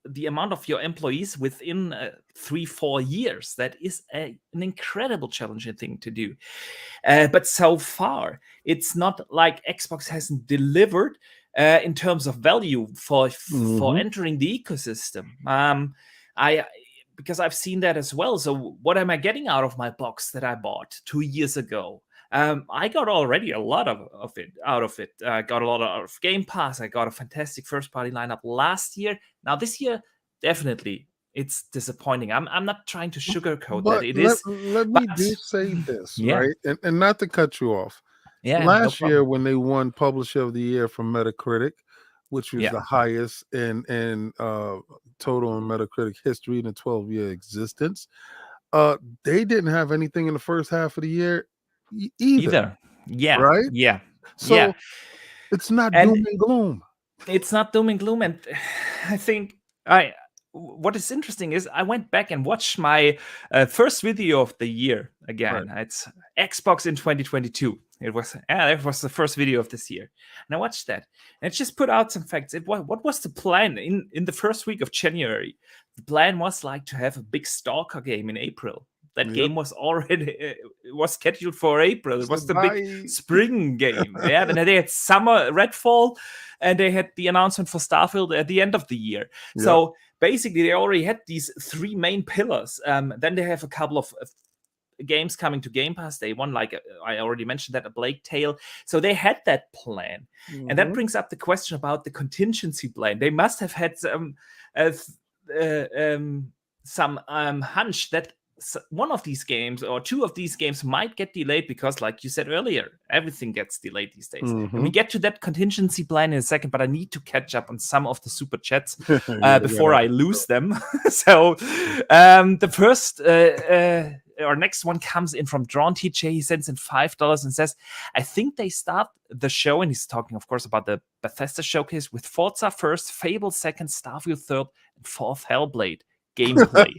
A: the amount of your employees within 3-4 years. That is an incredible challenging thing to do. But so far, it's not like Xbox hasn't delivered in terms of value for
B: Mhm.
A: entering the ecosystem. Because I've seen that as well. So what am I getting out of my box that I bought 2 years ago? I got already a lot of it out of it. I got a lot out of Game Pass. I got a fantastic first party lineup last year. Now this year, definitely, it's disappointing. I'm not trying to sugarcoat that.
B: But
A: It
B: let
A: is,
B: let me
A: but
B: do say this,
A: yeah,
B: right? And not to cut you off.
A: yeah, no
B: Last year
A: problem.
B: when they won Publisher of the Year from Metacritic, which was
A: Yeah,
B: the highest in total in Metacritic history in a 12-year existence, they didn't have anything in the first half of the year either,
A: either. Yeah,
B: right?
A: yeah, yeah.
B: So it's not
A: And
B: doom and gloom.
A: it's not doom and gloom. And I think I what is interesting is I went back and watched my first video of the year again.
B: Right.
A: It's Xbox in 2022. That was the first video of this year, and I watched that, and it just put out some facts. What was the plan in the first week of January? The plan was like to have a big Stalker game in April. That
B: Yep.
A: game was already was scheduled for April. It was the
B: Bye.
A: big spring game. Yeah, then they had summer Redfall, and they had the announcement for Starfield at the end of the year.
B: Yep.
A: So basically, they already had these three main pillars. Then they have a couple of games coming to Game Pass Day one, like I already mentioned that, a Plague Tale. So they had that plan, and that brings up the question about the contingency plan. They must have had some hunch that one of these games or two of these games might get delayed because, like you said earlier, everything gets delayed these days. And we get to that contingency plan in a second, but I need to catch up on some of the super chats before I lose them. So the first our next one comes in from Drawn TJ. He sends in $5 and says, I think they start the show, and he's talking, of course, about the Bethesda showcase with Forza first, Fable second, Starfield third, and fourth Hellblade gameplay.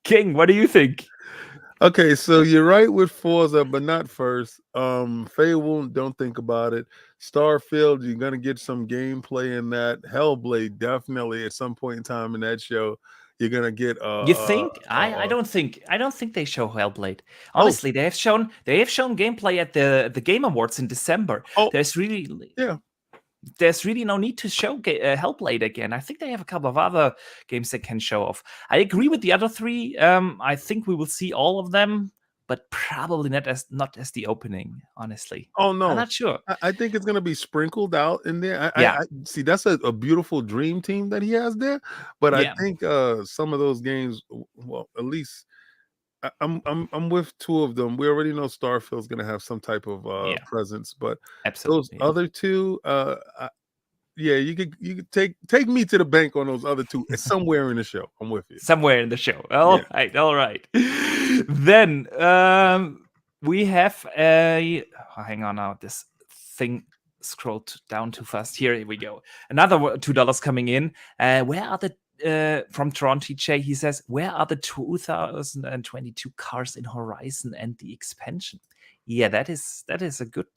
A: King, what do you think?
B: Okay, so you're right with Forza, but not first. Fable, don't think about it. Starfield, you're gonna get some gameplay in that. Hellblade, definitely at some point in time in that show, you're gonna get.
A: You think? I don't think they show Hellblade. Honestly, they have shown gameplay at the Game Awards in December. There's really no need to show Hellblade again. I think they have a couple of other games that can show off. I agree with the other three. I think we will see all of them, but probably not as the opening, honestly.
B: Oh, no.
A: I'm not sure.
B: I think it's going to be sprinkled out in there. I see, that's a beautiful dream team that he has there. But I think some of those games, well, at least I'm with two of them. We already know Starfield's going to have some type of presence, but those other two, you could take me to the bank on those other two. It's somewhere in the show. I'm with you.
A: Somewhere in the show. All right. Then we have hang on now. This thing scrolled down too fast. Here we go. Another $2 coming in. Where are the from Toronto TJ, he says, where are the 2022 cars in Horizon and the expansion? Yeah, that is a good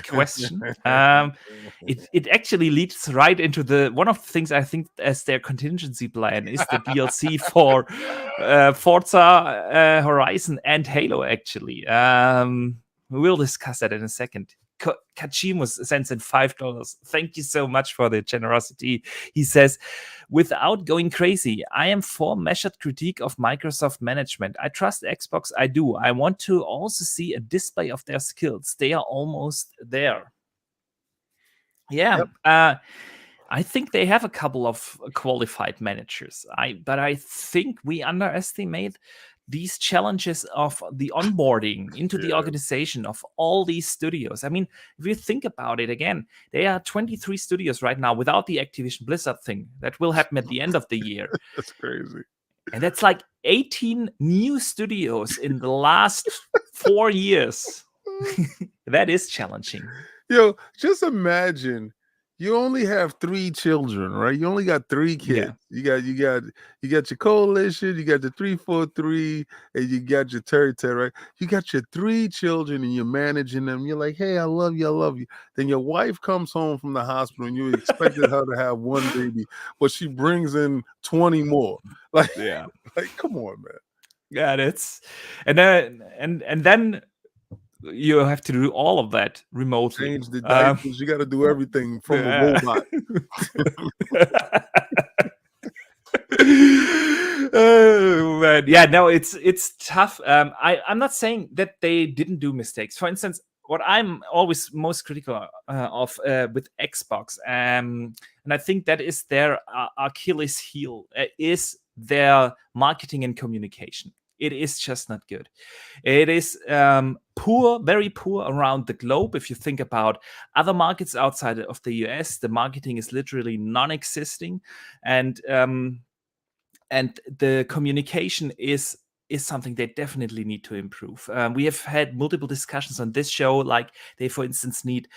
A: question. It actually leads right into one of the things I think as their contingency plan is the DLC for Forza Horizon and Halo, actually. We'll discuss that in a second. Kachimus sends in $5. Thank you so much for the generosity. He says, without going crazy, I am for measured critique of Microsoft management. I trust Xbox, I do. I want to also see a display of their skills. They are almost there. Yeah. Yep. I think they have a couple of qualified managers. But I think we underestimate these challenges of the onboarding into the organization of all these studios. I mean, if you think about it again, there are 23 studios right now without the Activision Blizzard thing. That will happen at the end of the year.
B: That's crazy.
A: And that's like 18 new studios in the last 4 years. That is challenging.
B: Yo, just imagine you only have 3 children, right? You only got 3 kids. Yeah. You got your coalition, you got the 343, and you got your territory, right? You got your 3 children and you're managing them. You're like, hey, I love you. Then your wife comes home from the hospital and you expected her to have 1 baby, but she brings in 20 more. Like, come on, man.
A: Yeah, that's and then you have to do all of that remotely.
B: Change the diapers. You got to do everything from a robot.
A: Oh man, yeah. No, it's tough. I'm not saying that they didn't do mistakes. For instance, what I'm always most critical of with Xbox, and I think that is their Achilles heel, is their marketing and communication. It is just not good. It is poor, very poor around the globe. If you think about other markets outside of the US, the marketing is literally non-existing, and the communication is something they definitely need to improve. We have had multiple discussions on this show, like they, for instance, need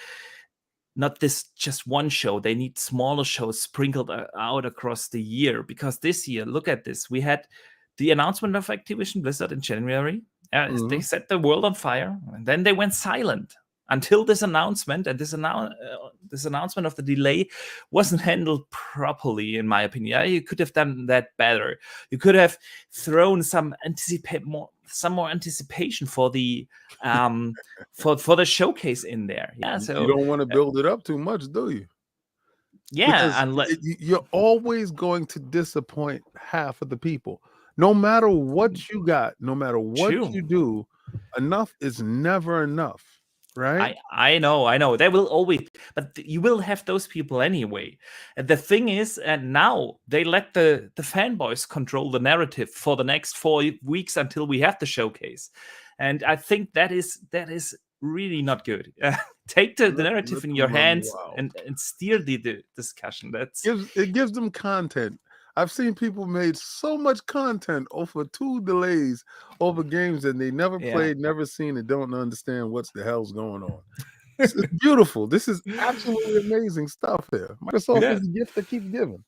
A: not this just one show. They need smaller shows sprinkled out across the year, because this year, look at this. We had the announcement of Activision Blizzard in January. They set the world on fire, and then they went silent until this announcement. And this announcement of the delay wasn't handled properly, in my opinion. You could have done that better. You could have thrown some more anticipation for the for the showcase in there. Yeah, so
B: you don't want to build it up too much, do you?
A: Yeah,
B: you're always going to disappoint half of the people. No matter what you got, no matter what you do, enough is never enough, right?
A: I know. They will always, but you will have those people anyway. And the thing is, now they let the fanboys control the narrative for the next 4 weeks until we have the showcase. And I think that is really not good. Take the narrative in your hands and steer the discussion.
B: It gives them content. I've seen people made so much content over 2 delays over games that they never played, never seen, and don't understand what the hell's going on. It's beautiful. This is absolutely amazing stuff here. Microsoft is a gift that keeps giving.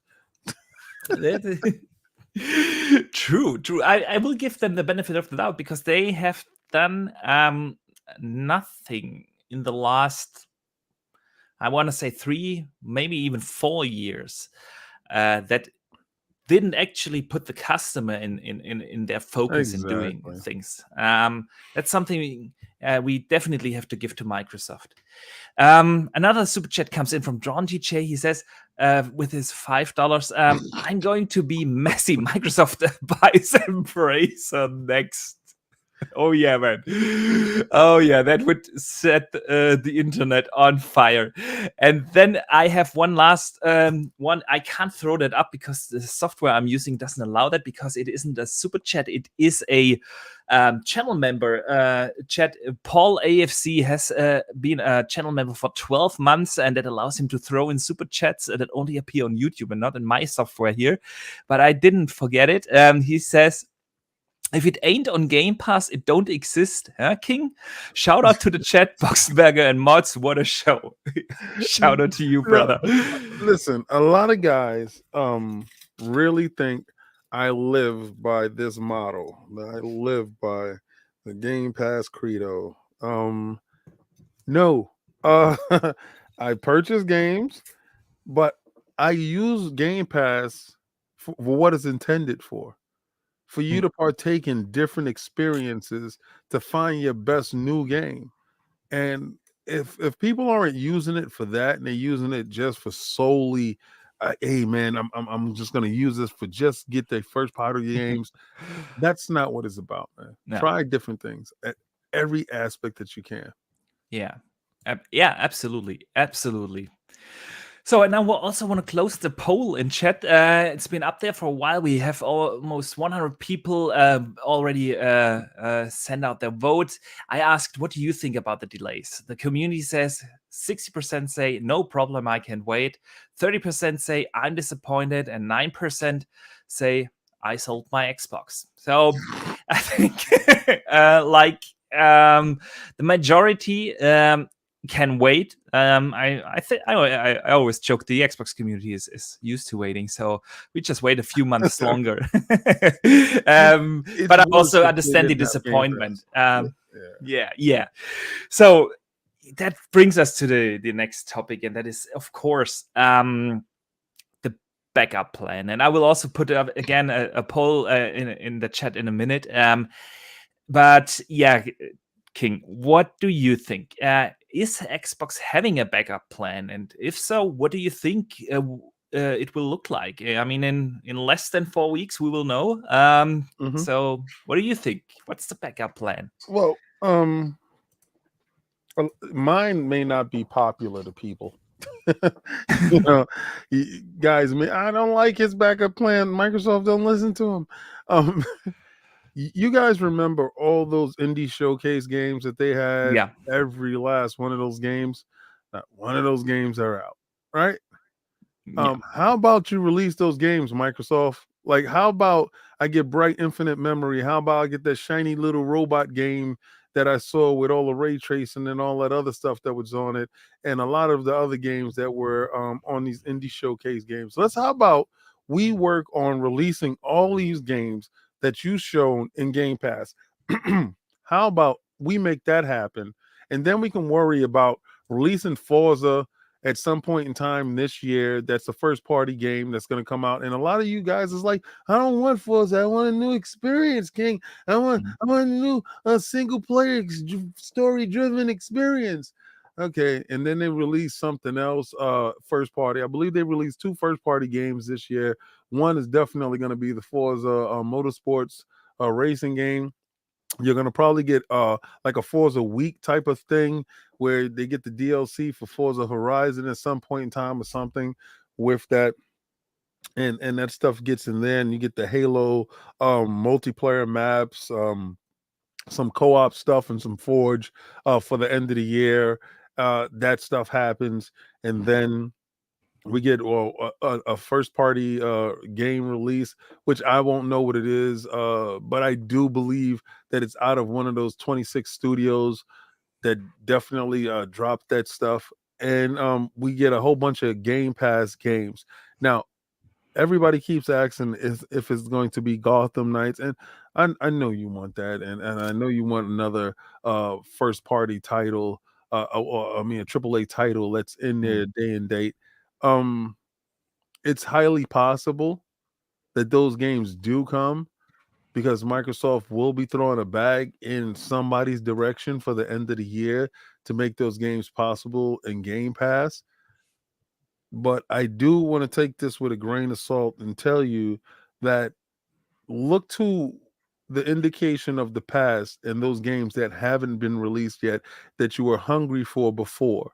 A: True. I will give them the benefit of the doubt, because they have done nothing in the last, I want to say 3, maybe even 4 years, that didn't actually put the customer in their focus in doing things. That's something we definitely have to give to Microsoft. Another super chat comes in from John TJ. He says, with his $5, I'm going to be messy. Microsoft buys Embracer next. Oh yeah, man. Oh yeah, that would set the internet on fire. And then I have one last one. I can't throw that up because the software I'm using doesn't allow that, because it isn't a super chat. It is a channel member chat. Paul AFC has been a channel member for 12 months, and that allows him to throw in super chats that only appear on YouTube and not in my software here. But I didn't forget it. He says, if it ain't on Game Pass, it don't exist, huh, King? Shout out to the chat, Boxberger and Mods. What a show. Shout out to you, brother.
B: Listen, a lot of guys really think I live by this model. I live by the Game Pass credo. No. I purchase games, but I use Game Pass for what it's intended for you to partake in different experiences to find your best new game. And if people aren't using it for that, and they're using it just for solely, hey man, I'm just gonna use this for just get their first party games, that's not what it's about, man. No. Try different things at every aspect that you can.
A: Yeah, absolutely. So, and now we also want to close the poll in chat. It's been up there for a while. We have almost 100 people already send out their vote. I asked, what do you think about the delays? The community says 60% say, no problem, I can wait. 30% say, I'm disappointed. And 9% say, I sold my Xbox. So I think the majority can wait. I always joke the Xbox community is used to waiting, so we just wait a few months longer. But I also understand the disappointment. Yeah. So that brings us to the next topic, and that is, of course, the backup plan. And I will also put up again a poll in the chat in a minute. But yeah, King, what do you think? Is Xbox having a backup plan? And if so, what do you think it will look like? I mean, in less than 4 weeks, we will know. So what do you think? What's the backup plan?
B: Well, mine may not be popular to people. Guys, I don't like his backup plan. Microsoft don't listen to him. You guys remember all those indie showcase games that they had?
A: Yeah.
B: Every last one of those games, not one of those games are out, right? Yeah. How about you release those games, Microsoft? Like, how about I get Bright Infinite Memory? How about I get that shiny little robot game that I saw with all the ray tracing and all that other stuff that was on it, and a lot of the other games that were on these indie showcase games. So how about we work on releasing all these games that you shown in Game Pass? How about we make that happen, and then we can worry about releasing Forza at some point in time this year. That's the first party game that's going to come out, and a lot of you guys is like, I don't want Forza, I want a new experience, King. I want a new single player story driven experience. Okay, and then they released something else, first party. I believe they released 2 first party games this year. One is definitely going to be the Forza Motorsports racing game. You're gonna probably get like a Forza Week type of thing where they get the DLC for Forza Horizon at some point in time or something with that. And that stuff gets in there, and you get the Halo multiplayer maps, some co-op stuff, and some Forge for the end of the year. That stuff happens, and then we get a first party game release, which I won't know what it is, but I do believe that it's out of one of those 26 studios that definitely dropped that stuff. And we get a whole bunch of Game Pass games. Now, everybody keeps asking if it's going to be Gotham Knights, and I know you want that, and I know you want another first party title, I mean a AAA title that's in there day and date. It's highly possible that those games do come, because Microsoft will be throwing a bag in somebody's direction for the end of the year to make those games possible in Game Pass. But I do want to take this with a grain of salt and tell you that look to the indication of the past and those games that haven't been released yet that you were hungry for before.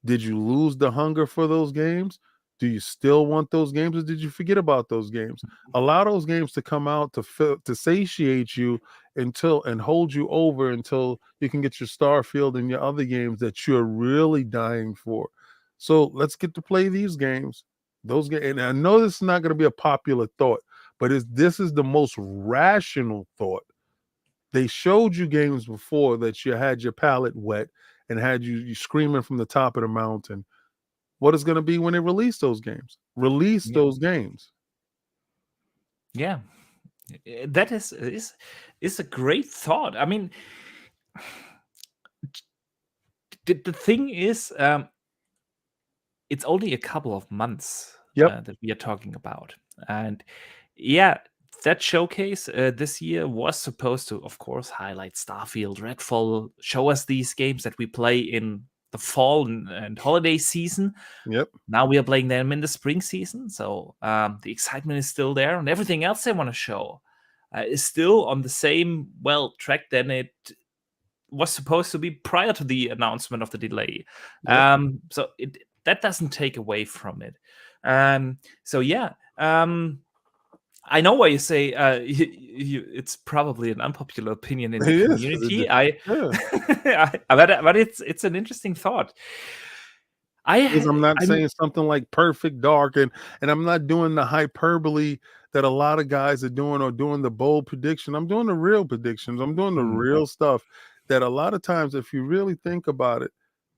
B: Did you lose the hunger for those games? Do you still want those games, or did you forget about those games? Allow those games to come out to satiate you and hold you over until you can get your Starfield and your other games that you're really dying for. So let's get to play these games. Those games, and I know this is not going to be a popular thought, but this is the most rational thought. They showed you games before that you had your palate wet and had you screaming from the top of the mountain. What is going to be when they release those games? Release those games.
A: Yeah, that is a great thought. I mean, the thing is, it's only a couple of months that we are talking about, and yeah, that showcase this year was supposed to, of course, highlight Starfield, Redfall, show us these games that we play in the fall and holiday season.
B: Yep.
A: Now we are playing them in the spring season, so the excitement is still there, and everything else they want to show is still on the same track than it was supposed to be prior to the announcement of the delay.
B: Yep.
A: So that doesn't take away from it. So yeah. I know why you say it's probably an unpopular opinion in the community. But it's an interesting thought.
B: I'm not saying something like perfect dark, and I'm not doing the hyperbole that a lot of guys are doing, or doing the bold prediction. I'm doing the real predictions. I'm doing the real stuff that a lot of times, if you really think about it,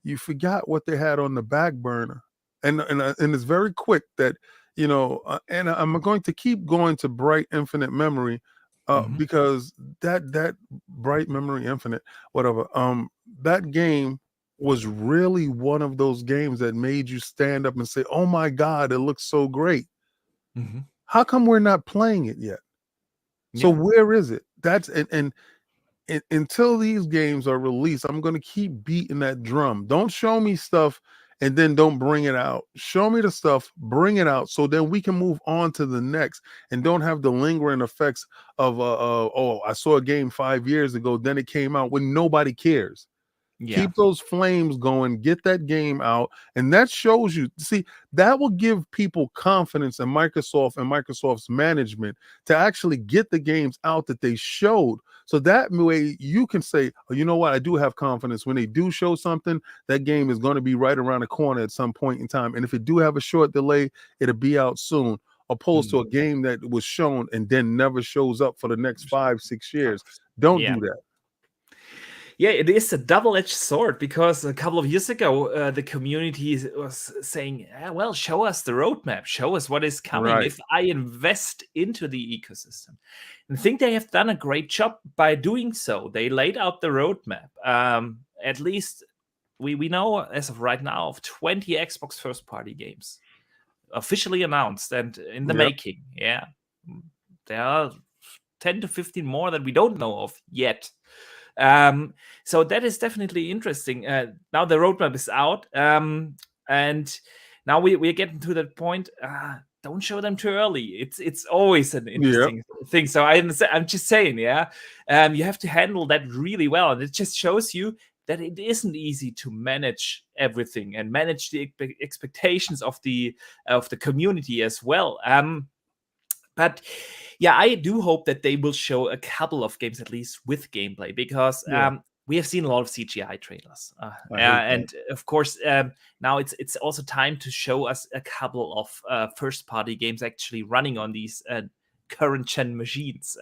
B: you forgot what they had on the back burner, and it's very quick that, you know, and I'm going to keep going to Bright Infinite Memory, because that Bright Memory Infinite, whatever, that game was really one of those games that made you stand up and say, "Oh my God, it looks so great." How come we're not playing it yet? So where is it? That's and until these games are released, I'm going to keep beating that drum. Don't show me stuff and then don't bring it out. Show me the stuff, bring it out, so then we can move on to the next, and don't have the lingering effects of oh, I saw a game 5 years ago, then it came out, when nobody cares. Keep those flames going, get that game out, and that shows you. See, that will give people confidence in Microsoft and Microsoft's management to actually get the games out that they showed. So that way you can say, oh, you know what, I do have confidence. When they do show something, that game is going to be right around the corner at some point in time. And if it do have a short delay, it'll be out soon, opposed to a game that was shown and then never shows up for the next 5-6 years. Don't do that.
A: Yeah, it is a double-edged sword because a couple of years ago, the community was saying, well, show us the roadmap, show us what is coming
B: Right.
A: if I invest into the ecosystem. And I think they have done a great job by doing so. They laid out the roadmap. At least we know as of right now of 20 Xbox first-party games officially announced and in the making. Yeah, there are 10 to 15 more that we don't know of yet. So that is definitely interesting. Now the roadmap is out, and now we're getting to that point. Don't show them too early. It's always an interesting thing. So I'm just saying, you have to handle that really well, and it just shows you that it isn't easy to manage everything and manage the expectations of the community as well. But yeah, I do hope that they will show a couple of games at least with gameplay because we have seen a lot of CGI trailers, and of course now it's also time to show us a couple of first-party games actually running on these current gen machines.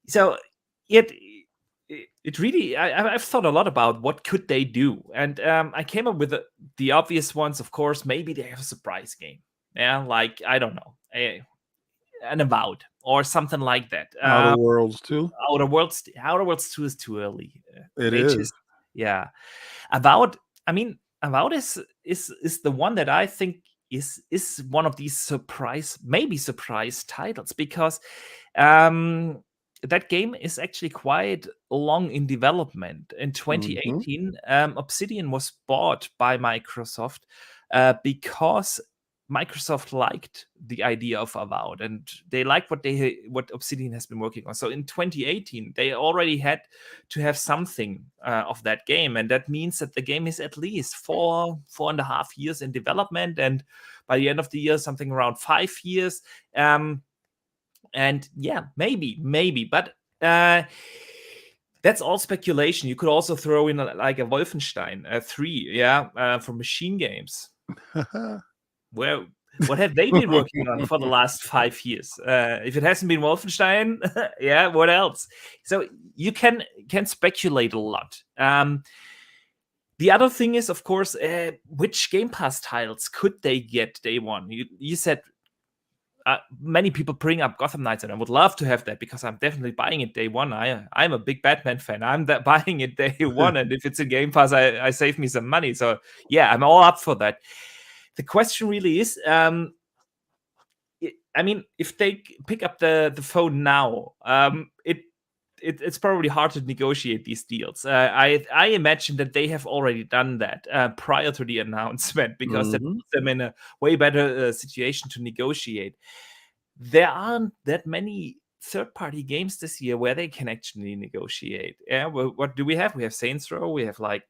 A: So it really I've thought a lot about what could they do, and I came up with the obvious ones. Of course, maybe they have a surprise game. Yeah, like I don't know, an Avowed or something like that.
B: Outer Worlds 2.
A: Outer Worlds 2 is too early.
B: It is.
A: Yeah. Avowed. I mean, Avowed is the one that I think is one of these surprise titles because that game is actually quite long in development. In 2018, Obsidian was bought by Microsoft because Microsoft liked the idea of Avowed, and they liked what Obsidian has been working on. So in 2018, they already had to have something of that game, and that means that the game is at least 4.5 years in development, and by the end of the year, something around 5 years. And yeah, maybe, but that's all speculation. You could also throw in like a Wolfenstein 3, for machine games. Well, what have they been working on for the last 5 years? If it hasn't been Wolfenstein, what else? So you can speculate a lot. The other thing is, of course, which Game Pass titles could they get day one? You said many people bring up Gotham Knights, and I would love to have that because I'm definitely buying it day one. I'm a big Batman fan. I'm buying it day one, and if it's a Game Pass, I save me some money. So yeah, I'm all up for that. The question really is, I mean, if they pick up the phone now, it's probably hard to negotiate these deals. I imagine that they have already done that prior to the announcement because that puts them in a way better situation to negotiate. There aren't that many third-party games this year where they can actually negotiate. Yeah, well, what do we have? We have Saints Row. We have like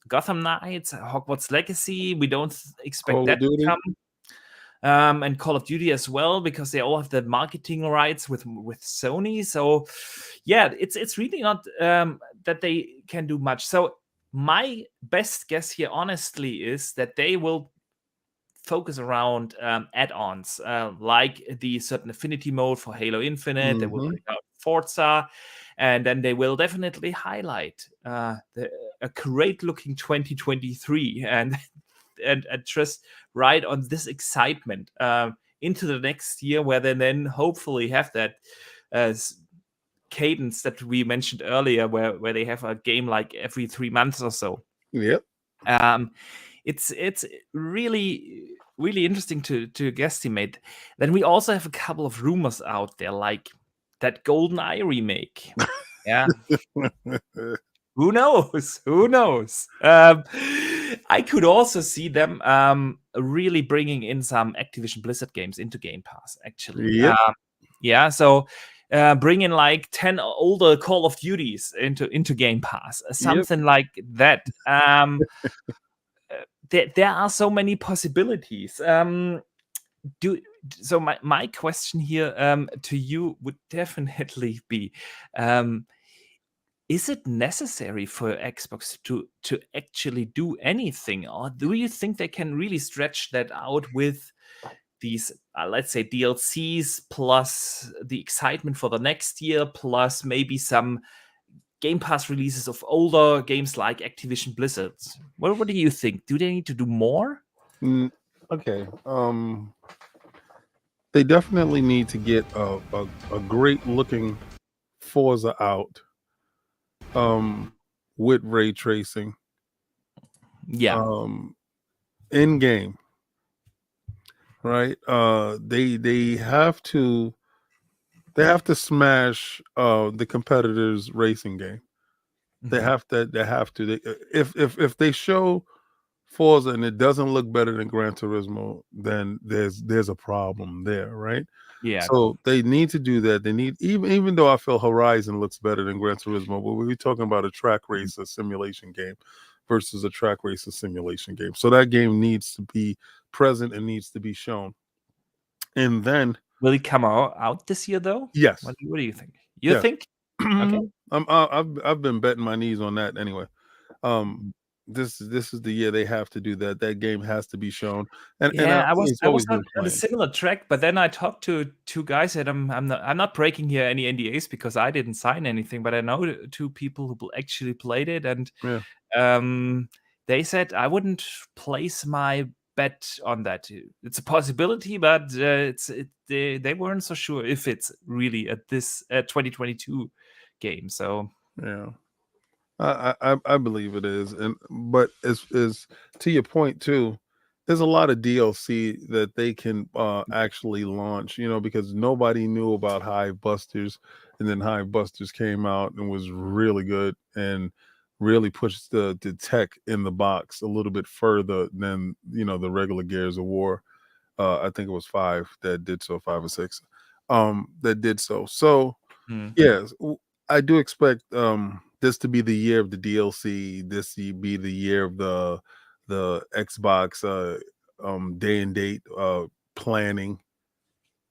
A: Gotham Knights, Hogwarts Legacy. We don't expect
B: Call
A: that
B: of Duty.
A: to come. And Call of Duty as well, because they all have the marketing rights with Sony. So yeah, it's really not that they can do much. So my best guess here, honestly, is that they will focus around add-ons like the certain affinity mode for Halo Infinite. They will bring out Forza, and then they will definitely highlight a great looking 2023 and just ride on this excitement into the next year, where they then hopefully have that cadence that we mentioned earlier, where they have a game like every 3 months or so.
B: Yep.
A: It's really interesting to guesstimate. Then we also have a couple of rumors out there, like that GoldenEye remake. Yeah. Who knows? I could also see them really bringing in some Activision Blizzard games into Game Pass, actually.
B: Yep.
A: So bring in like 10 older Call of Duties into Game Pass, something like that. There are so many possibilities. So my question here to you would definitely be, is it necessary for Xbox to actually do anything, or do you think they can really stretch that out with these, let's say, DLCs plus the excitement for the next year, plus maybe some Game Pass releases of older games like Activision Blizzards. What do you think? Do they need to do more?
B: Okay. They definitely need to get a great looking Forza out with ray tracing
A: Yeah.
B: In game, right? They have to smash the competitors racing game. They have to. If they show Forza and it doesn't look better than Gran Turismo, then there's a problem there, right?
A: Yeah.
B: So they need to do that. They need, even though I feel Horizon looks better than Gran Turismo, but we're talking about a track racer simulation game versus a track racer simulation game. So that game needs to be present and needs to be shown. And then
A: will it come out this year though?
B: Yes.
A: What do you think? You think? Okay.
B: I've been betting my knees on that anyway. This is the year they have to do that. That game has to be shown. And
A: I was
B: always
A: on
B: been
A: a similar track, but then I talked to two guys, and I'm not breaking here any NDAs because I didn't sign anything, but I know two people who actually played it, and they said I wouldn't place my bet on that. It's a possibility, but they weren't so sure if it's really at this 2022 game. So
B: yeah. I believe it is, but as to your point too, there's a lot of DLC that they can actually launch. Because nobody knew about Hive Busters, and then Hive Busters came out and was really good and really pushed the tech in the box a little bit further than the regular Gears of War. I think it was 5 that did so, 5 or 6 that did so. So yes, I do expect this to be the year of the DLC. This be the year of the Xbox day and date planning.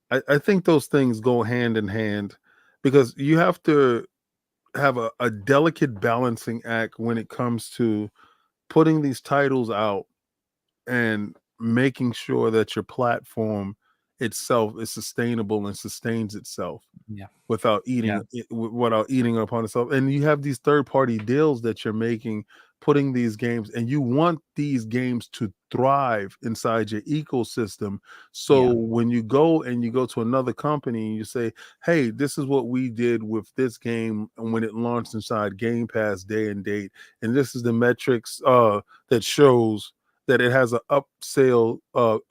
B: I think those things go hand in hand because you have to have a delicate balancing act when it comes to putting these titles out and making sure that your platform itself is sustainable and sustains itself without eating upon itself. And you have these third-party deals that you're making, putting these games, and you want these games to thrive inside your ecosystem. So when you go to another company and you say, hey, this is what we did with this game and when it launched inside Game Pass day and date, and this is the metrics that shows that it has an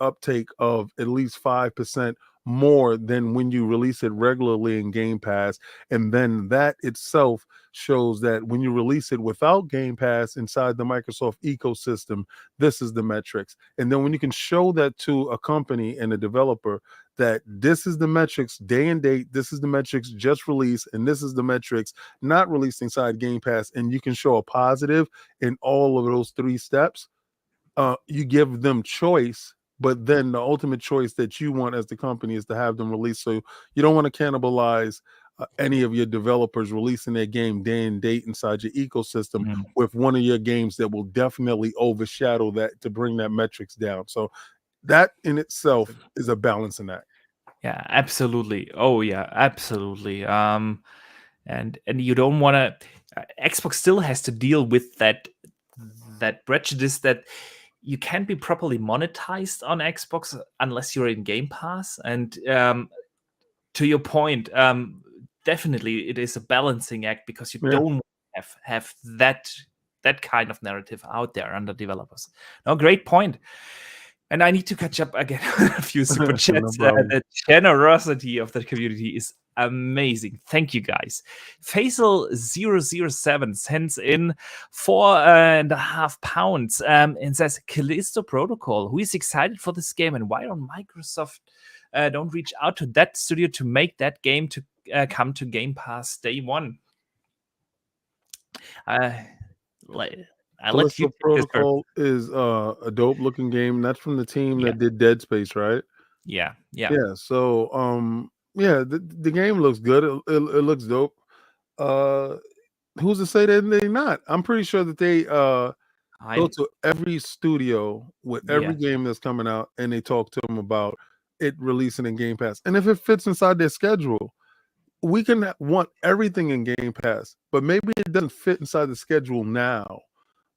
B: uptake of at least 5% more than when you release it regularly in Game Pass. And then that itself shows that when you release it without Game Pass inside the Microsoft ecosystem, this is the metrics. And then when you can show that to a company and a developer that this is the metrics day and date, this is the metrics just released, and this is the metrics not released inside Game Pass, and you can show a positive in all of those 3 steps, you give them choice, but then the ultimate choice that you want as the company is to have them release. So you don't want to cannibalize any of your developers releasing their game day and date inside your ecosystem with one of your games that will definitely overshadow that to bring that metrics down. So that in itself is a balancing act.
A: Yeah, absolutely. Oh yeah, absolutely. And you don't want to. Xbox still has to deal with that prejudice that you can't be properly monetized on Xbox unless you're in Game Pass. And to your point, definitely it is a balancing act because you don't have that kind of narrative out there under developers. No, great point. And I need to catch up again on a few super chats. The generosity of the community is amazing. Thank you, guys. Faisal007 sends in £4.5 and says, Callisto Protocol, who is excited for this game and why don't Microsoft don't reach out to that studio to make that game to come to Game Pass day one?
B: Callisto Protocol is a dope looking game. That's from the team that did Dead Space, right?
A: Yeah.
B: So the game looks good. It looks dope. Who's to say that they're not? I'm pretty sure that they go to every studio with every game that's coming out and they talk to them about it releasing in Game Pass. And if it fits inside their schedule, we can want everything in Game Pass, but maybe it doesn't fit inside the schedule now,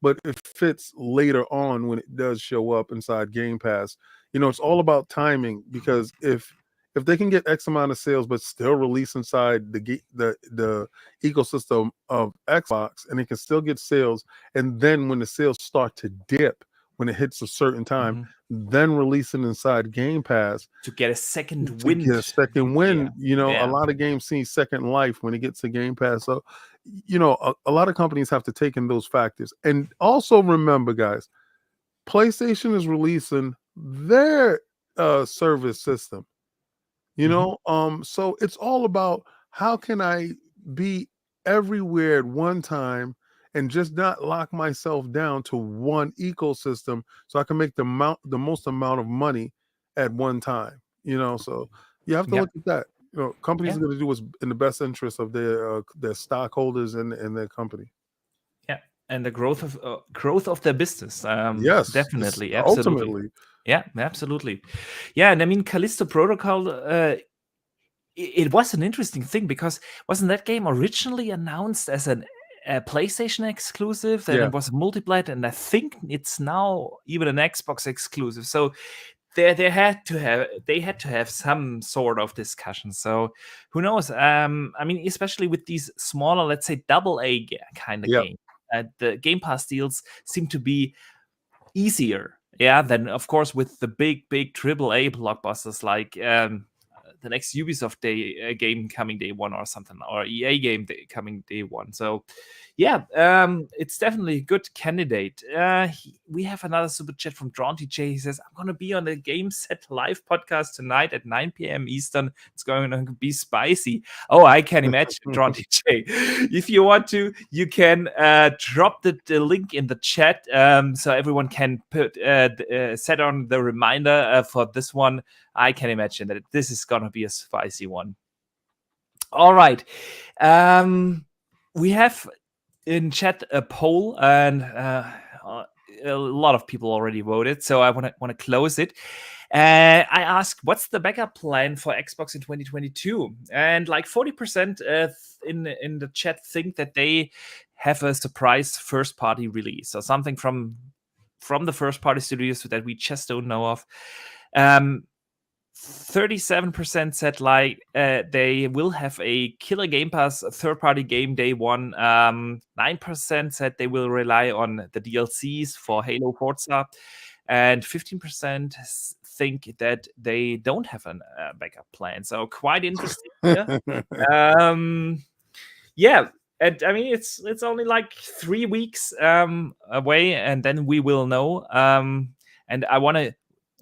B: but it fits later on when it does show up inside Game Pass. It's all about timing, because if they can get X amount of sales but still release inside the ecosystem of Xbox, and it can still get sales, and then when the sales start to dip when it hits a certain time, then release it inside Game Pass
A: to get a second wind.
B: A lot of games see second life when it gets to Game Pass. So, a lot of companies have to take in those factors. And also remember, guys, PlayStation is releasing their service system. So it's all about, how can I be everywhere at one time and just not lock myself down to one ecosystem, so I can make the most amount of money at one time. So you have to look at that. Companies are going to do what's in the best interest of their stockholders and their company.
A: Yeah, and the growth of their business.
B: Yes,
A: definitely,
B: absolutely.
A: Ultimately. Yeah, absolutely. Yeah, and I mean, Callisto Protocol. It was an interesting thing, because wasn't that game originally announced as a PlayStation exclusive? Then it was multiplayer, and I think it's now even an Xbox exclusive. So they had to have some sort of discussion. So who knows? I mean, especially with these smaller, let's say AA kind of game, the Game Pass deals seem to be easier. Yeah, than of course with the big AAA blockbusters like the next Ubisoft game coming day one or something, or EA game coming day one. So yeah, it's definitely a good candidate. We have another super chat from Drawn TJ. He says, I'm going to be on the Game Set Live podcast tonight at 9 p.m. Eastern. It's going to be spicy. Oh, I can imagine, Drawn TJ. If you want to, you can drop the link in the chat, so everyone can put set on the reminder for this one. I can imagine that this is going to be a spicy one. All right. We have in chat a poll, and a lot of people already voted, so I want to close it. I asked, what's the backup plan for Xbox in 2022? And like 40% in the chat think that they have a surprise first-party release, or something from the first-party studios that we just don't know of. 37% said like they will have a killer Game Pass third-party game day one. 9% said they will rely on the DLCs for Halo, Forza, and 15% think that they don't have a backup plan. So quite interesting. Yeah. And I mean, it's only like 3 weeks away, and then we will know. And I want to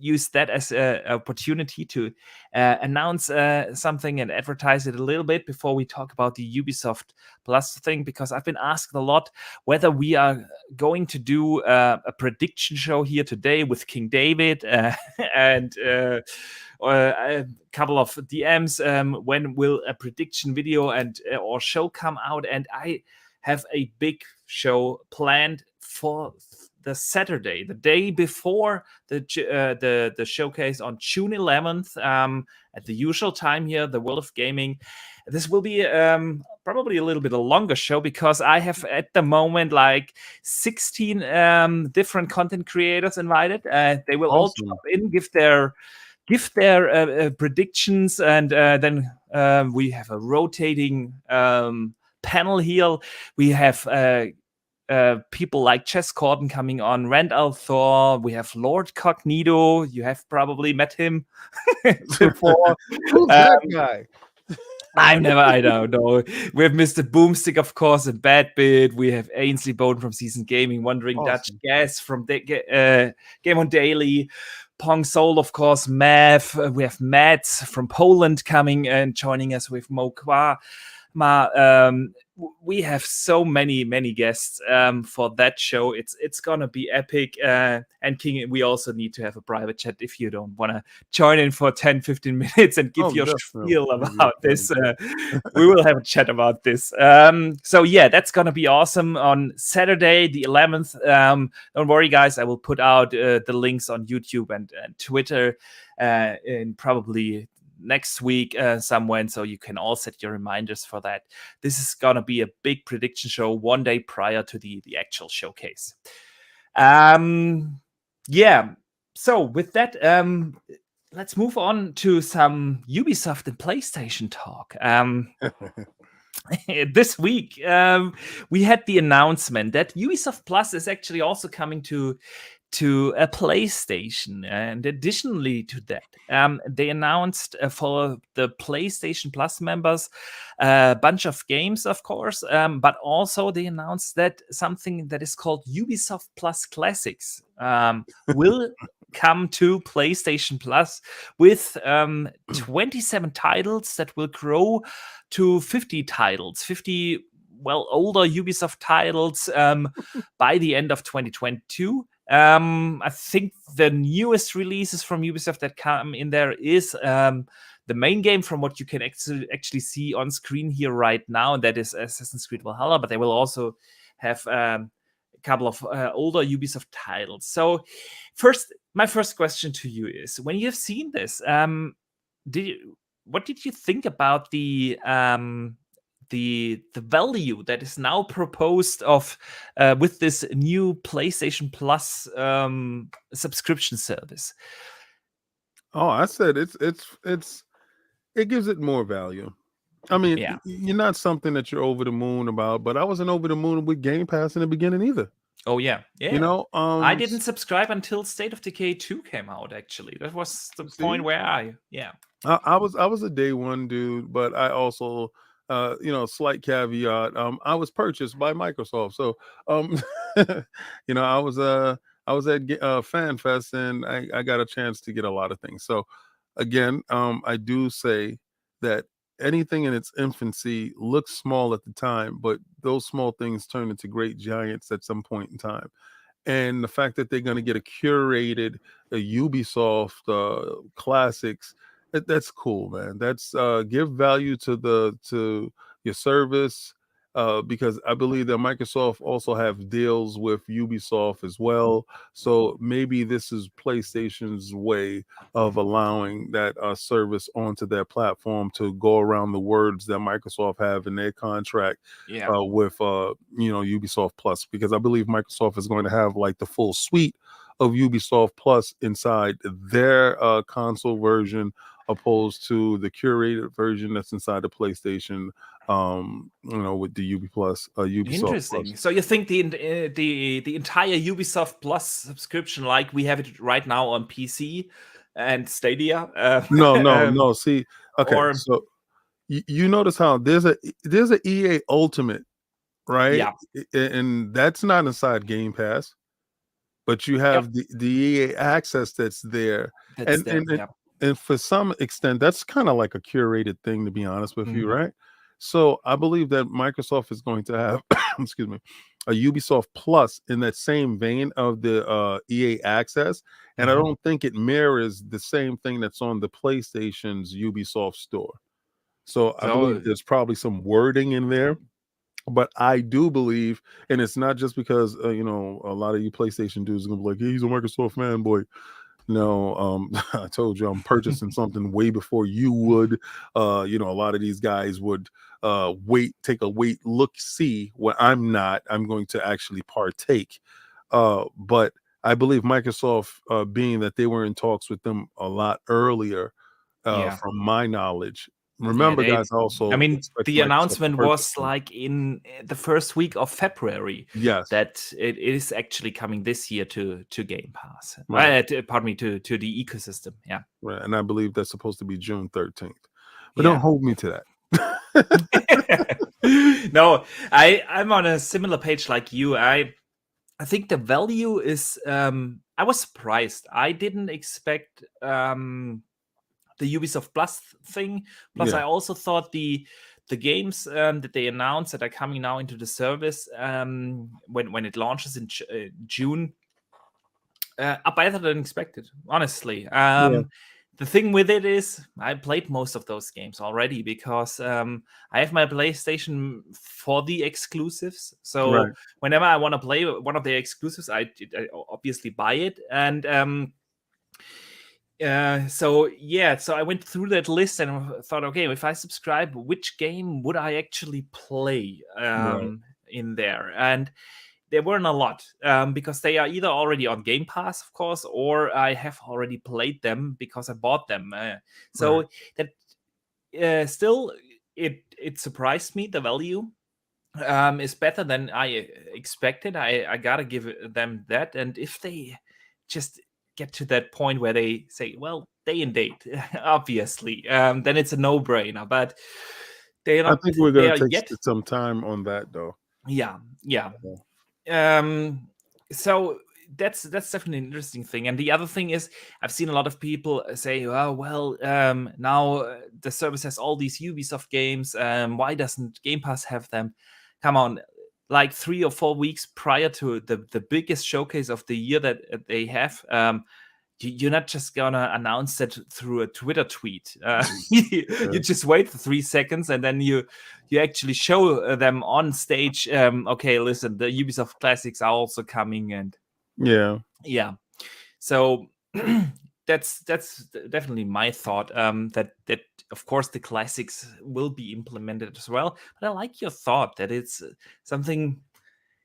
A: use that as an opportunity to announce something and advertise it a little bit before we talk about the Ubisoft Plus thing, because I've been asked a lot whether we are going to do a prediction show here today with King David and a couple of DMs. When will a prediction video and or show come out? And I have a big show planned for the Saturday, the day before the showcase on June 11th, at the usual time here, the World of Gaming. This will be probably a little bit a longer show, because I have at the moment like 16 different content creators invited. They will all drop in, give their predictions, and then we have a rotating panel here. We have people like Chess Corden coming on, Randall Thor. We have Lord Cognito. You have probably met him before.
B: Who's that guy?
A: I don't know. We have Mr. Boomstick, of course, and Bad Bit. We have Ainsley Bowden from Season Gaming, Wandering Dutch Gas from Game on Daily, Pong Soul, of course, Mav. We have Matt from Poland coming and joining us with Mo Kwa. We have so many guests for that show. It's gonna be epic. And King, we also need to have a private chat if you don't want to join in for 10-15 minutes and give your spiel about this. We will have a chat about this. So yeah, that's gonna be awesome on Saturday the 11th. Don't worry, guys. I will put out the links on YouTube and Twitter in probably next week somewhere, so you can all set your reminders for that. This is gonna be a big prediction show one day prior to the actual showcase. So with that, let's move on to some Ubisoft and PlayStation talk. This week, we had the announcement that Ubisoft Plus is actually also coming to a PlayStation. And additionally to that, they announced for the PlayStation Plus members a bunch of games, of course, but also they announced that something that is called Ubisoft Plus Classics will come to PlayStation Plus with 27 titles that will grow to 50 titles, 50 older Ubisoft titles by the end of 2022. I think the newest releases from Ubisoft that come in there is the main game, from what you can actually see on screen here right now, and that is Assassin's Creed Valhalla, but they will also have a couple of older Ubisoft titles. So my first question to you is, when you have seen this, what did you think about the value that is now proposed of with this new PlayStation Plus subscription service?
B: Oh, I said it gives it more value. I mean, you're not something that you're over the moon about, but I wasn't over the moon with Game Pass in the beginning either.
A: Oh yeah.
B: You know,
A: I didn't subscribe until State of Decay 2 came out. Actually, that was the point where I
B: was a day one dude, but I also slight caveat, I was purchased by Microsoft, so I was at FanFest, and I got a chance to get a lot of things. So again, I do say that anything in its infancy looks small at the time, but those small things turn into great giants at some point in time. And the fact that they're going to get a curated Ubisoft classics, that's cool, man. That's give value to your service, because I believe that Microsoft also have deals with Ubisoft as well. So maybe this is PlayStation's way of allowing that service onto their platform to go around the words that Microsoft have in their contract with Ubisoft Plus, because I believe Microsoft is going to have like the full suite of Ubisoft Plus inside their console version, opposed to the curated version that's inside the PlayStation, with the Ubisoft
A: Interesting.
B: Plus.
A: So you think the entire Ubisoft Plus subscription, like we have it right now on PC and Stadia?
B: No. See, okay, so you notice how there's a EA Ultimate, right?
A: Yeah,
B: and that's not inside Game Pass, but you have the EA Access that's there. And for some extent, that's kind of like a curated thing, to be honest with you, right? So I believe that Microsoft is going to have, excuse me, a Ubisoft Plus in that same vein of the EA Access. And I don't think it mirrors the same thing that's on the PlayStation's Ubisoft store. So I believe there's probably some wording in there. But I do believe, and it's not just because a lot of you PlayStation dudes are gonna be like, hey, he's a Microsoft fanboy. No, I told you I'm purchasing something way before you would. A lot of these guys would take a look, see what I'm not. I'm going to actually partake. But I believe Microsoft, being that they were in talks with them a lot earlier, from my knowledge. Remember, guys, also,
A: I mean, the announcement was like in the first week of February.
B: Yes,
A: that it is actually coming this year to Game Pass.
B: Right.
A: Pardon me, to the ecosystem. Yeah,
B: right. And I believe that's supposed to be June 13th. But don't hold me to
A: that. No, I'm on a similar page like you. I think the value is. I was surprised. I didn't expect the Ubisoft Plus thing. Plus, I also thought the games that they announced that are coming now into the service when it launches in June are better than expected, honestly. The thing with it is I played most of those games already, because I have my PlayStation for the exclusives. So whenever I want to play one of the exclusives, I obviously buy it. And So I went through that list and thought, okay, if I subscribe, which game would I actually play
B: Right.
A: in there? And there weren't a lot because they are either already on Game Pass, of course, or I have already played them because I bought them.
B: Right.
A: That still, it surprised me. The value is better than I expected. I gotta give them that. And if they just get to that point where they say, well, day and date, obviously, then it's a no-brainer. But they are
B: I
A: not
B: think we're gonna
A: there
B: take
A: yet.
B: some time on that, though.
A: Yeah. So that's definitely an interesting thing. And the other thing is, I've seen a lot of people say, "Oh, well, now the service has all these Ubisoft games. Why doesn't Game Pass have them?" Come on, like 3 or 4 weeks prior to the biggest showcase of the year that they have. You're not just gonna announce that through a Twitter tweet. You just wait for 3 seconds and then you actually show them on stage. Okay, listen, the Ubisoft classics are also coming, and
B: yeah.
A: So that's definitely my thought. That of course the classics will be implemented as well. But I like your thought that it's something.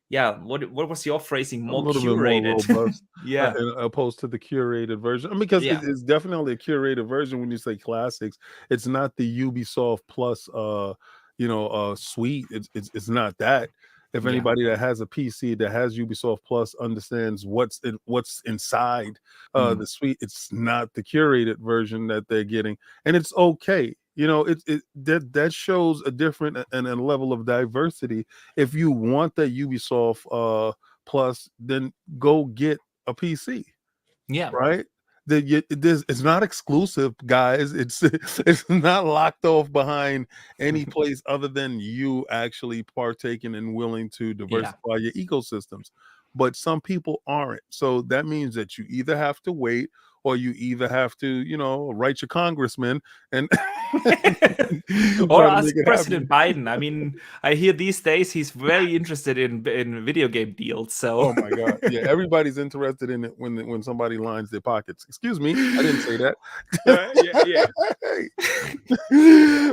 A: Yeah, what was your phrasing?
B: A
A: More
B: little bit more
A: curated.
B: robust,
A: Yeah.
B: opposed to the curated version, because
A: Yeah.
B: it's definitely a curated version. When you say classics, it's not the Ubisoft Plus, suite. It's not that. If
A: Yeah.
B: anybody that has a PC that has Ubisoft Plus understands what's inside
A: Mm.
B: the suite, it's not the curated version that they're getting, and it's okay. That shows a different and a level of diversity. If you want that Ubisoft Plus, then go get a PC,
A: Yeah.
B: right? It's not exclusive, guys. It's not locked off behind any place other than you actually partaking and willing to
A: Yeah.
B: diversify your ecosystems. But some people aren't. So that means that you either have to wait, or you either have to, write your congressman and
A: Or
B: try to
A: ask
B: make it happen.
A: President Biden. I mean, I hear these days he's very interested in video game deals. So
B: Oh my God! Yeah, everybody's interested in it when somebody lines their pockets. Excuse me, I didn't say that.
A: yeah.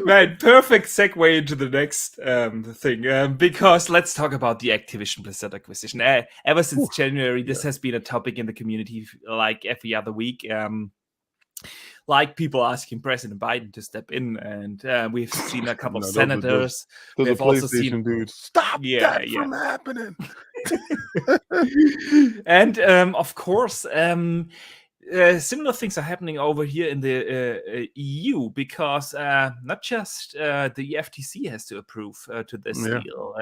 A: Man, perfect segue into the next thing, because let's talk about the Activision Blizzard acquisition. Ever since January, this has been a topic in the community like every other week. Like people asking President Biden to step in, and we've seen a couple of
B: No,
A: senators.
B: those are
A: We've also
B: PlayStation
A: seen,
B: dudes. Stop
A: yeah,
B: that from happening.
A: and of course, similar things are happening over here in the EU, because not just the FTC has to approve to this
B: Yeah.
A: deal.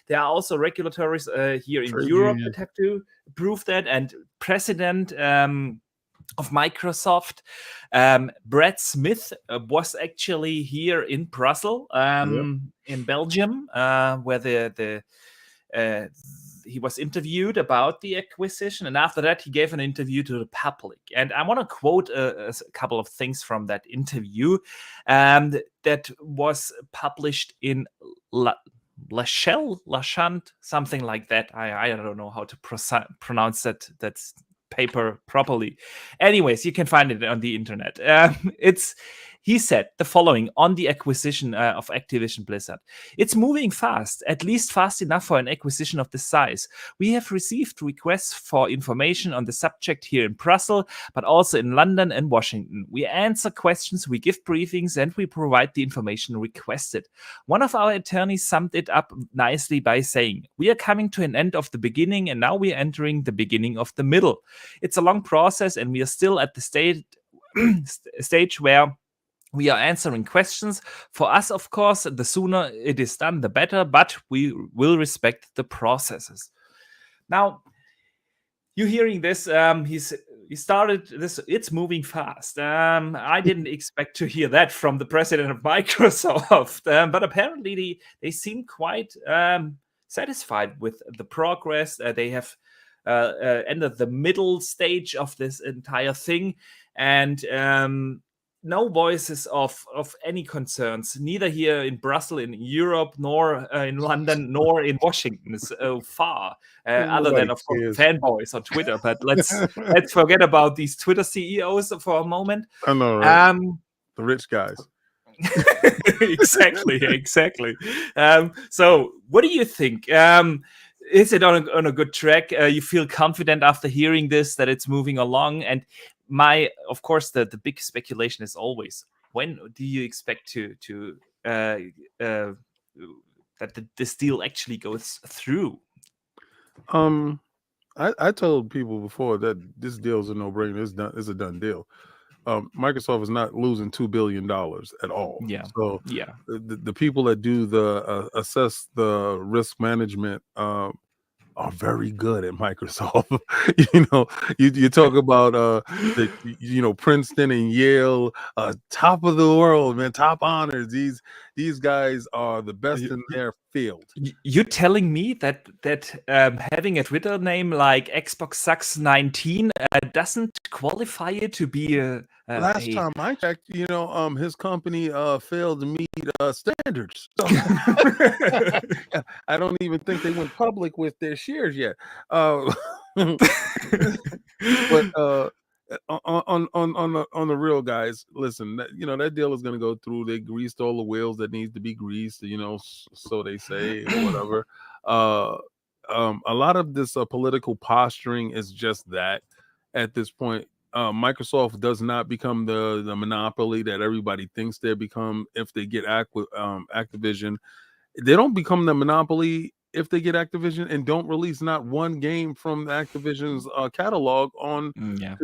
A: There are also regulators here in
B: Trade
A: Europe
B: union.
A: that have to approve that, and President of Microsoft, Brad Smith, was actually here in Brussels, in Belgium, where he was interviewed about the acquisition, and after that he gave an interview to the public. And I want to quote a couple of things from that interview that was published in Lachant, something like that. I don't know how to pronounce that paper properly. Anyways, you can find it on the internet. He said the following on the acquisition of Activision Blizzard. It's moving fast, at least fast enough for an acquisition of this size. We have received requests for information on the subject here in Brussels, but also in London and Washington. We answer questions, we give briefings, and we provide the information requested. One of our attorneys summed it up nicely by saying, "We are coming to an end of the beginning, and now we are entering the beginning of the middle. It's a long process, and we are still at the stage where we are answering questions. For us, of course, the sooner it is done, the better, but we will respect the processes." Now, you hearing this, he started this, it's moving fast. I didn't expect to hear that from the president of Microsoft, but apparently they seem quite satisfied with the progress. They have entered the middle stage of this entire thing, and no voices of any concerns, neither here in Brussels, in Europe, nor in London, nor in Washington so far, other than,
B: Nobody
A: of course,
B: cares.
A: fanboys on Twitter. But let's forget about these Twitter CEOs for a moment.
B: I know, right? The rich guys.
A: Exactly. So what do you think? Is it on a good track? You feel confident after hearing this that it's moving along? And of course, the big speculation is always, when do you expect that this deal actually goes through?
B: I told people before that this deal is a no-brainer. It's a done deal. Microsoft is not losing $2 billion at all.
A: Yeah.
B: So
A: Yeah.
B: the people that do the assess the risk management are very good at Microsoft. You talk about Princeton and Yale, top of the world, man, top honors. These guys are the best in their field.
A: You're telling me that having a Twitter name like Xbox Sucks 19 doesn't qualify it to be a
B: Last time I checked, his company failed to meet standards. So I don't even think they went public with their shares yet. But on the real, guys, listen, that deal is going to go through. They greased all the wheels that needs to be greased, so they say, whatever. A lot of this political posturing is just that at this point. Microsoft does not become the monopoly that everybody thinks they become if they get Activision. They don't become the monopoly if they get Activision and don't release not one game from Activision's catalog on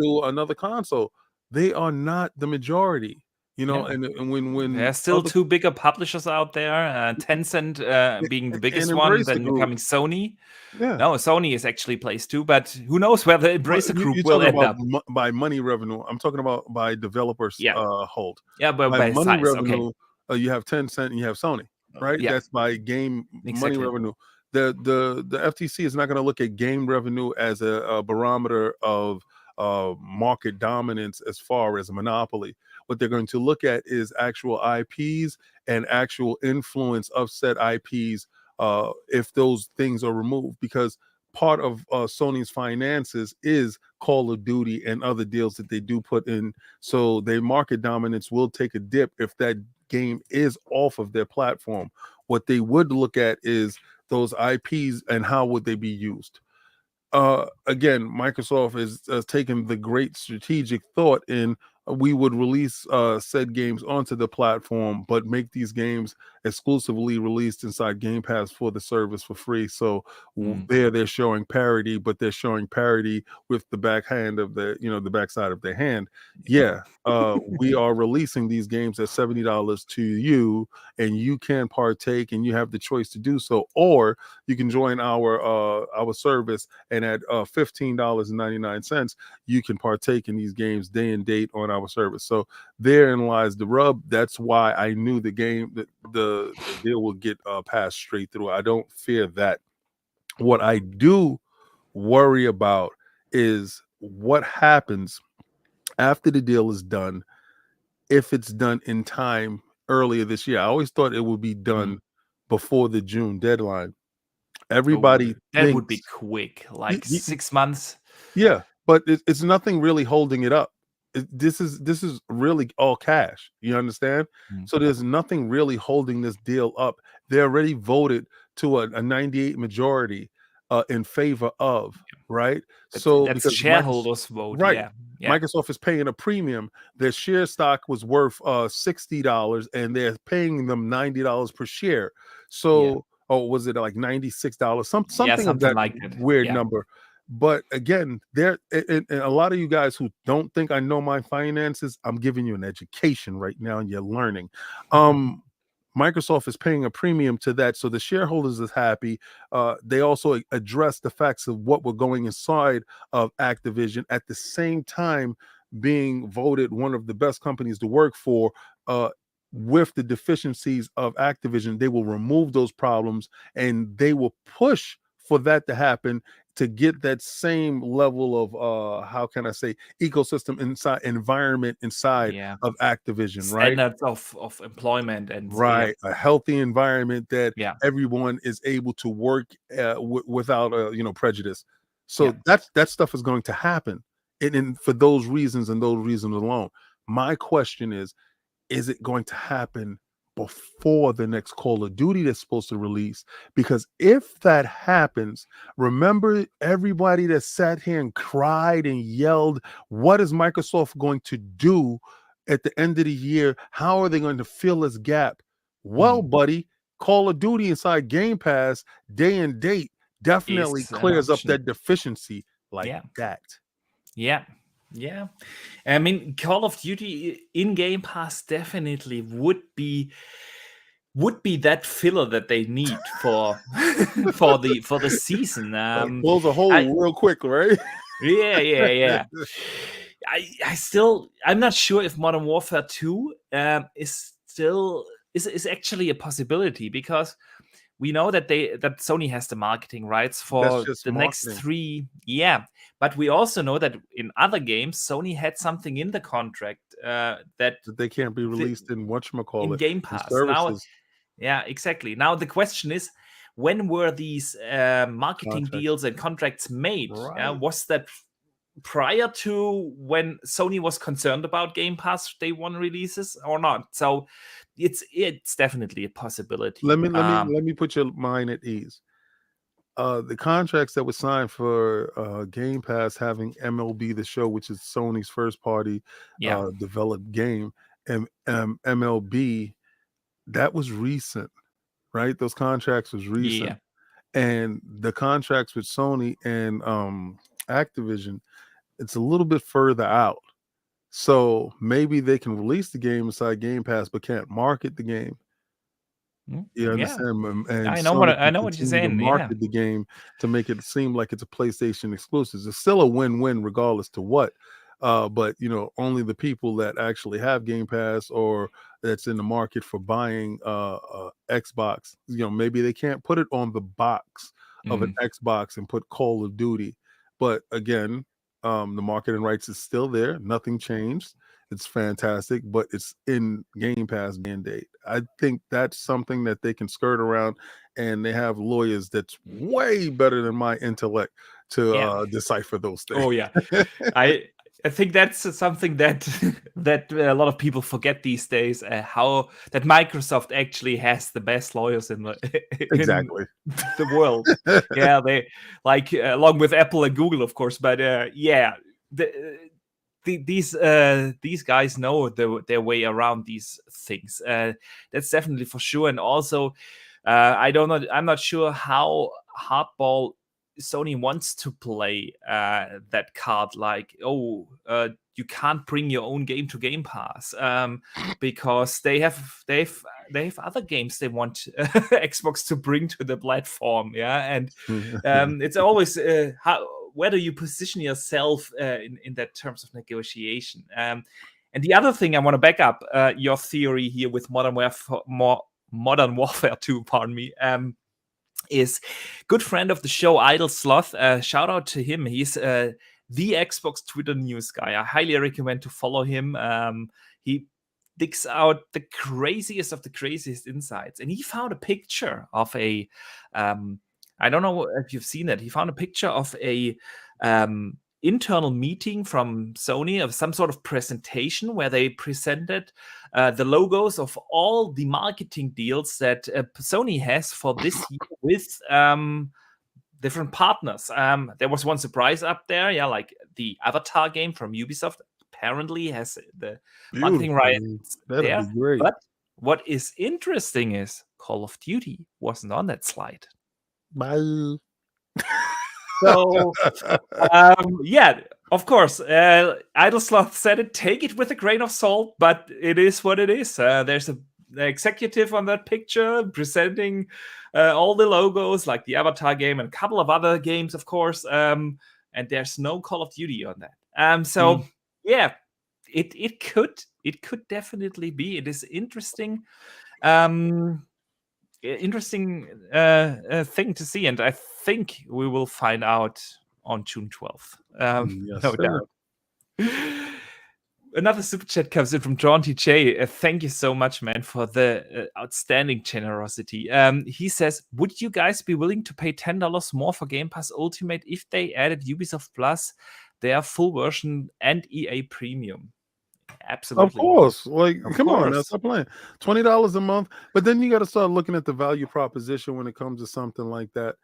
B: to another console. They are not the majority. And when
A: there are still two bigger publishers out there, Tencent being the biggest one, then becoming Sony.
B: Yeah.
A: No, Sony is actually placed too, but who knows where the Embracer Group will end up.
B: By money revenue. I'm talking about by developers hold.
A: Yeah, but
B: by money
A: size,
B: revenue, you have Tencent and you have Sony, right?
A: Yeah.
B: That's by game money revenue. The FTC is not going to look at game revenue as a barometer of market dominance as far as a monopoly. What they're going to look at is actual IPs and actual influence of said IPs if those things are removed, because part of Sony's finances is Call of Duty and other deals that they do put in. So their market dominance will take a dip if that game is off of their platform. What they would look at is those IPs and how would they be used. Again, Microsoft is taking the great strategic thought in we would release said games onto the platform, but make these games exclusively released inside Game Pass for the service for free. So they're showing parity, but they're showing parity with the backhand of the backside of their hand. Yeah, we are releasing these games at $70 to you, and you can partake, and you have the choice to do so, or you can join our service, and at $15.99, you can partake in these games day and date on our service. So therein lies the rub. That's why I knew the deal will get passed straight through. I don't fear that. What I do worry about is what happens after the deal is done, if it's done in time earlier this year. I always thought it would be done before the June deadline. Everybody
A: that would be quick, like 6 months.
B: Yeah, but it's nothing really holding it up. This is really all cash. You understand? So there's nothing really holding this deal up. They already voted to a 98 majority in favor of, right? So
A: that's shareholders vote,
B: right?
A: Yeah.
B: Microsoft is paying a premium. Their share stock was worth $60, and they're paying them $90 per share. So, was it like $96? Something of that
A: like that.
B: Weird number. But again, there and a lot of you guys who don't think I know my finances, I'm giving you an education right now, and you're learning. Microsoft is paying a premium to that, so the shareholders is happy. They also address the facts of what we're going inside of Activision at the same time being voted one of the best companies to work for. With the deficiencies of Activision, they will remove those problems and they will push for that to happen to get that same level of how can I say ecosystem environment inside of Activision, right?
A: Standards of employment and
B: Right, a healthy environment that
A: yeah,
B: everyone is able to work without prejudice.
A: yeah,
B: So that stuff is going to happen, and for those reasons and those reasons alone. My question is it going to happen before the next Call of Duty that's supposed to release? Because if that happens, remember everybody that sat here and cried and yelled, what is Microsoft going to do at the end of the year? How are they going to fill this gap? Well, buddy, Call of Duty inside Game Pass day and date definitely clears up that deficiency like that.
A: Yeah. I mean, Call of Duty in Game Pass definitely would be that filler that they need for for the season.
B: Close a hole real quick, right?
A: Yeah. I'm not sure if Modern Warfare 2 is actually a possibility, because we know that Sony has the marketing rights for the next 3. Yeah, but we also know that in other games, Sony had something in the contract that
B: they can't be released in whatchamacallit,
A: in Game Pass. Now, yeah, exactly. Now the question is, when were these marketing deals and contracts made?
B: Right.
A: Was that prior to when Sony was concerned about Game Pass Day 1 releases or not? So it's definitely a possibility.
B: Let me put your mind at ease. The contracts that were signed for Game Pass having MLB The Show, which is Sony's first party developed game, and MLB, that was recent, right? Those contracts was recent. And the contracts with Sony and Activision, it's a little bit further out. So maybe they can release the game inside Game Pass, but can't market the game. You understand? And
A: I know what you're saying.
B: Market the game to make it seem like it's a PlayStation exclusive. It's still a win-win regardless to what. But only the people that actually have Game Pass or that's in the market for buying Xbox, maybe they can't put it on the box of an Xbox and put Call of Duty. But again, the marketing rights is still there. Nothing changed. It's fantastic, but it's in Game Pass day and date. I think that's something that they can skirt around, and they have lawyers that's way better than my intellect to decipher those things.
A: Oh yeah, I think that's something that a lot of people forget these days. How that Microsoft actually has the best lawyers in the world. Yeah, they along with Apple and Google, of course. But these guys know their way around these things. That's definitely for sure. And also, I'm not sure how hardball Sony wants to play that card. Like, you can't bring your own game to Game Pass because they have other games they want Xbox to bring to the platform. Yeah, and it's always where do you position yourself in that terms of negotiation? And the other thing I want to back up your theory here with Modern Warfare 2, pardon me, is good friend of the show, Idle Sloth. Shout out to him. He's the Xbox Twitter news guy. I highly recommend to follow him. He digs out the craziest of the craziest insights, and he found a picture of a I don't know if you've seen it. He found a picture of a internal meeting from Sony, of some sort of presentation where they presented the logos of all the marketing deals that Sony has for this year with different partners. There was one surprise up there, like the Avatar game from Ubisoft apparently has the marketing rights there.
B: That'd be great.
A: But what is interesting is Call of Duty wasn't on that slide.
B: Bye.
A: So, of course, Idle Sloth said it. Take it with a grain of salt, but it is what it is. There's an executive on that picture presenting all the logos, like the Avatar game and a couple of other games, of course. And there's no Call of Duty on that. So, it could definitely be. It is interesting. interesting thing to see, and I think we will find out on June 12th.
B: Yes,
A: No
B: sir.
A: doubt. Another super chat comes in from John TJ. Thank you so much, man, for the outstanding generosity. He says, would you guys be willing to pay $10 more for Game Pass Ultimate if they added Ubisoft Plus, their full version, and EA Premium? Absolutely.
B: Of course. Like,
A: Of
B: come on, now
A: course.
B: stop playing. $20 a month. But then you got to start looking at the value proposition when it comes to something like that.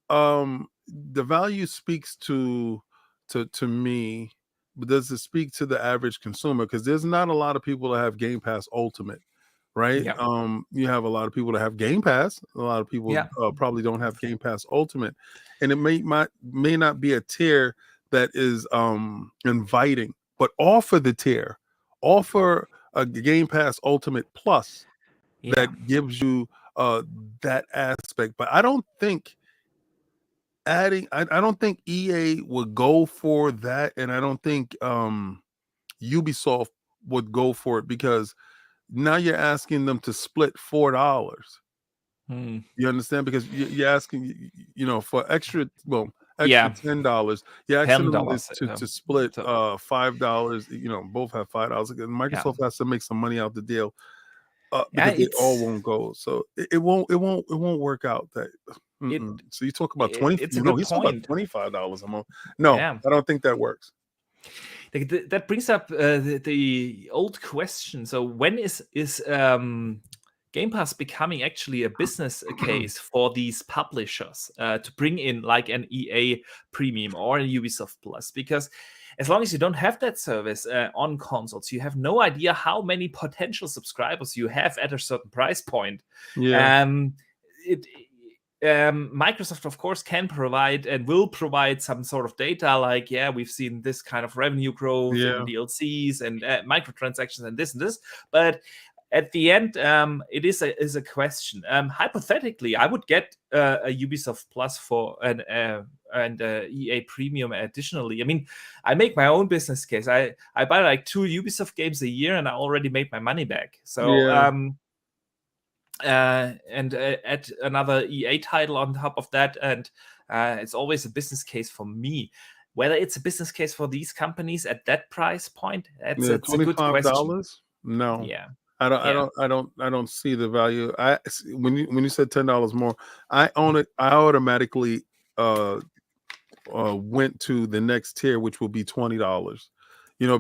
B: The value speaks to me, but does it speak to the average consumer? Because there's not a lot of people that have Game Pass Ultimate, right?
A: Yeah.
B: You have a lot of people that have Game Pass. A lot of people probably don't have Game Pass Ultimate, and it may not be a tier that is inviting, but offer the tier. Offer a Game Pass Ultimate Plus that gives you that aspect. But I don't think I don't think EA would go for that, and I don't think Ubisoft would go for it, because now you're asking them to split $4. You understand? Because you're asking, for extra $10. You're asking them to split $5. Both have $5. Microsoft has to make some money out the deal, because they all won't go. So it won't work out. So you talk about 20.
A: It's a good
B: he's
A: point.
B: talking about $25 a month. No, I don't think that works.
A: That brings up the old question. So when is Game Pass becoming actually a business case for these publishers to bring in like an EA Premium or a Ubisoft Plus? Because as long as you don't have that service on consoles, you have no idea how many potential subscribers you have at a certain price point. Microsoft, of course, can provide and will provide some sort of data like, we've seen this kind of revenue growth in DLCs and microtransactions and this. But at the end, it is a question. Hypothetically, I would get a Ubisoft Plus for and EA Premium additionally. I mean, I make my own business case. I buy like 2 Ubisoft games a year, and I already made my money back. So and add another EA title on top of that, and it's always a business case for me. Whether it's a business case for these companies at that price point, it's a good question.
B: No, I don't see the value. When you said $10 more, I automatically went to the next tier, which will be $20.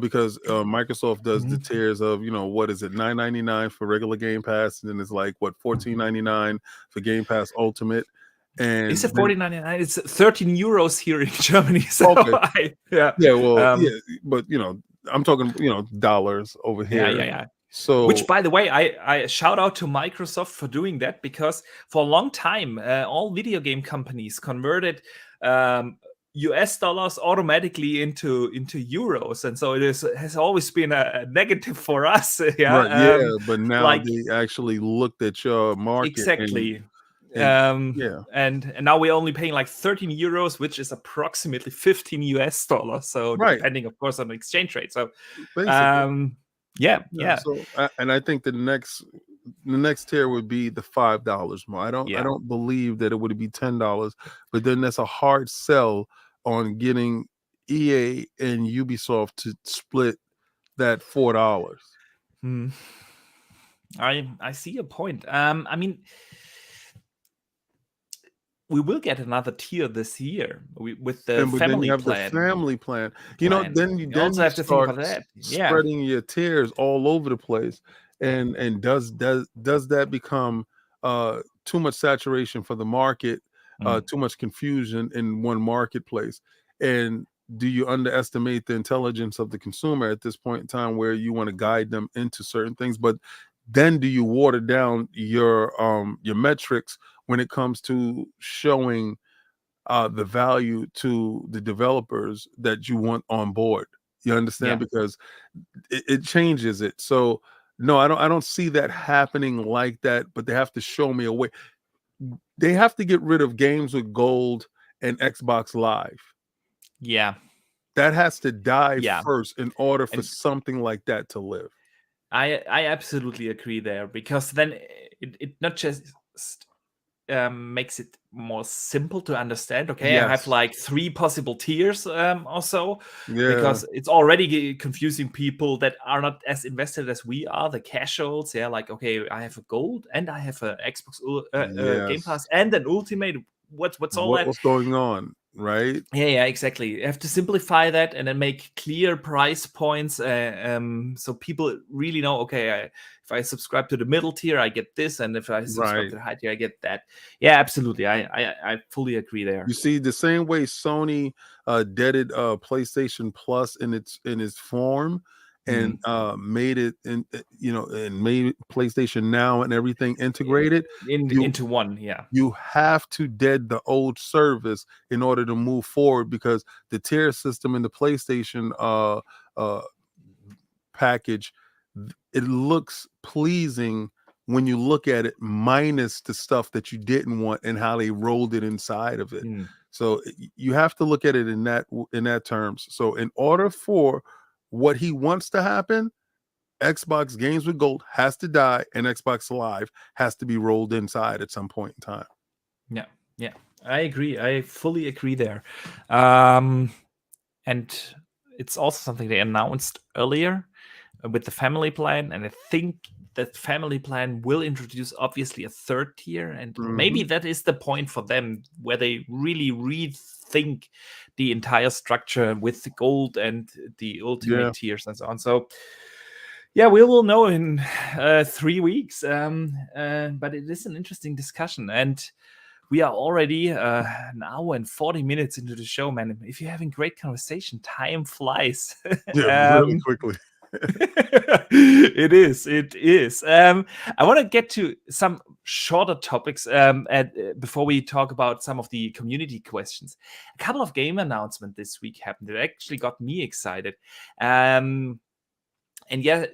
B: Because Microsoft does the tiers of, what is it, $9.99 for regular Game Pass, and then it's like what, $14.99 for Game Pass Ultimate. And
A: it's a $14.99. It's 13 euros here in Germany. So
B: but I'm talking dollars over here.
A: Yeah.
B: So,
A: which, by the way, I shout out to Microsoft for doing that, because for a long time all video game companies converted US dollars automatically into euros, and so it has always been a negative for us.
B: But now they actually looked at your market
A: exactly. And now we're only paying like 13 euros, which is approximately 15 US dollars. So depending, of course, on the exchange rate. So
B: basically.
A: Yeah.
B: So, and I think the next tier would be the $5 more. I don't believe that it would be $10, but then that's a hard sell on getting EA and Ubisoft to split that $4.
A: I see your point. I mean, we will get another tier this year with the family plan.
B: The family plan. Then you
A: also have to think about that.
B: Spreading your tiers all over the place, and does that become too much saturation for the market? Too much confusion in one marketplace? And do you underestimate the intelligence of the consumer at this point in time, where you want to guide them into certain things, but then do you water down your metrics when it comes to showing the value to the developers that you want on board? You understand? Because it changes it. So no, I don't see that happening like that, but they have to show me a way. They have to get rid of games with gold and Xbox Live. That has to die first in order for something like that to live.
A: I absolutely agree there, because then it not just makes it more simple to understand. Okay, I have
B: Yes.
A: like 3 possible tiers or so,
B: Yeah.
A: because it's already confusing people that are not as invested as we are, the casuals. Yeah, like, okay, I have a gold and I have a Xbox Game
B: Yes.
A: Pass and an Ultimate. What's all that?
B: What's going on, right?
A: Yeah, exactly. You have to simplify that and then make clear price points, so people really know. Okay, if I subscribe to the middle tier, I get this, and if I subscribe
B: Right.
A: to the high tier, I get that. Yeah, absolutely. I fully agree there.
B: You see, the same way Sony deaded PlayStation Plus in its form and made it and made PlayStation Now and everything integrated. You
A: Into one. Yeah.
B: you have to dead the old service in order to move forward, because the tier system in the PlayStation package, it looks pleasing when you look at it, minus the stuff that you didn't want and how they rolled it inside of it. So you have to look at it in that terms. So in order for what he wants to happen, Xbox Games with Gold has to die and Xbox Live has to be rolled inside at some point in time.
A: Yeah, I agree. I fully agree there. And it's also something they announced earlier with the family plan, and I think that family plan will introduce obviously a third tier, and maybe that is the point for them where they really rethink the entire structure with the gold and the ultimate tiers and so on. So yeah, we will know in 3 weeks, but it is an interesting discussion, and we are already an hour and 40 minutes into the show, man. If you're having great conversation, time flies.
B: Really quickly.
A: It is. I want to get to some shorter topics before we talk about some of the community questions. A couple of game announcements this week happened that actually got me excited. And yeah,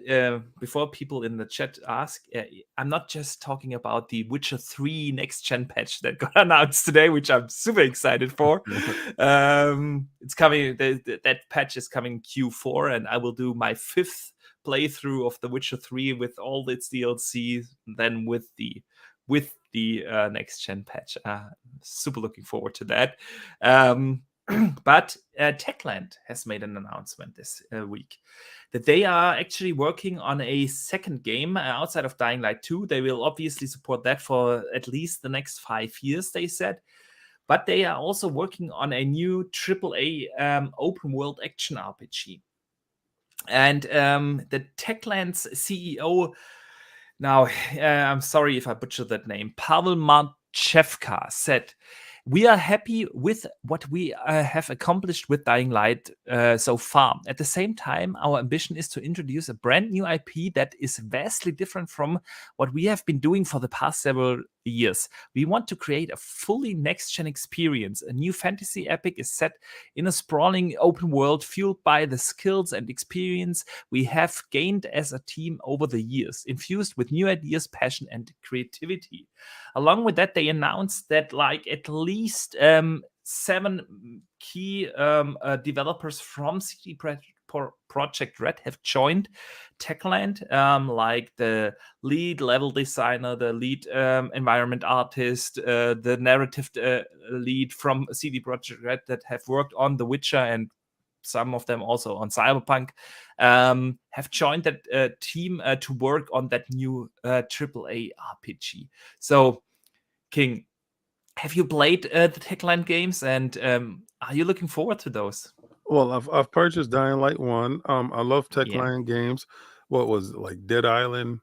A: before people in the chat ask, I'm not just talking about the Witcher 3 next gen patch that got announced today, which I'm super excited for. It's coming. That patch is coming Q4, and I will do my 5th playthrough of the Witcher 3 with all its DLC. Then with the next gen patch, super looking forward to that. But Techland has made an announcement this week that they are actually working on a second game outside of Dying Light 2. They will obviously support that for at least the next 5 years, they said. But they are also working on a new AAA open world action RPG. And the Techlands CEO, now I'm sorry if I butchered that name, Pavel Marchevka, said, "We are happy with what we have accomplished with Dying Light so far. At the same time, our ambition is to introduce a brand new IP that is vastly different from what we have been doing for the past several years. We want to create a fully next-gen experience. A new fantasy epic is set in a sprawling open world fueled by the skills and experience we have gained as a team over the years, infused with new ideas, passion, and creativity." Along with that, they announced that like at least 7 key developers from CD Projekt Red have joined Techland, like the lead level designer, the lead environment artist, the narrative lead from CD Projekt Red that have worked on The Witcher, and some of them also on Cyberpunk, have joined that team to work on that new AAA RPG. So, King, have you played the Techland games, and are you looking forward to those?
B: Well, I've purchased Dying Light 1. I love Techland games. What was it, like Dead Island?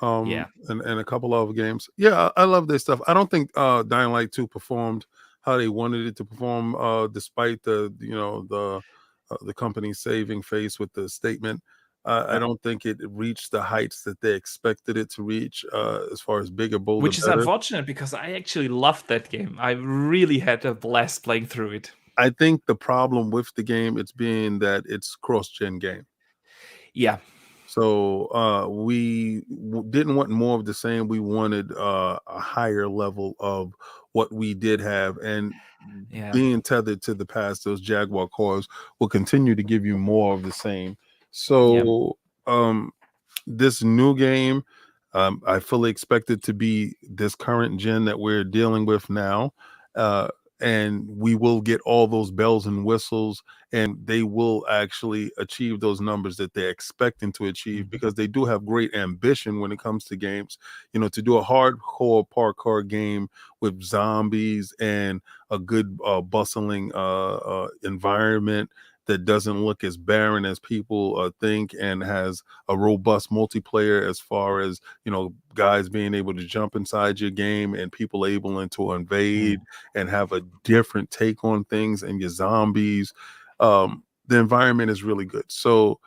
B: And a couple of games. Yeah, I love this stuff. I don't think Dying Light 2 performed how they wanted it to perform, despite the company saving face with the statement. I don't think it reached the heights that they expected it to reach, as far as bigger, bolder,
A: which is
B: better.
A: unfortunate, because I actually loved that game. I really had a blast playing through it.
B: I think the problem with the game, it's being that it's cross-gen game.
A: Yeah.
B: So we didn't want more of the same. We wanted a higher level of what we did have, and being tethered to the past, those Jaguar cores will continue to give you more of the same. So this new game, I fully expect it to be this current gen that we're dealing with now. And we will get all those bells and whistles, and they will actually achieve those numbers that they're expecting to achieve, because they do have great ambition when it comes to games. To do a hardcore parkour game with zombies and a good bustling environment that doesn't look as barren as people think, and has a robust multiplayer as far as guys being able to jump inside your game and people able to invade and have a different take on things, and your zombies. The environment is really good. So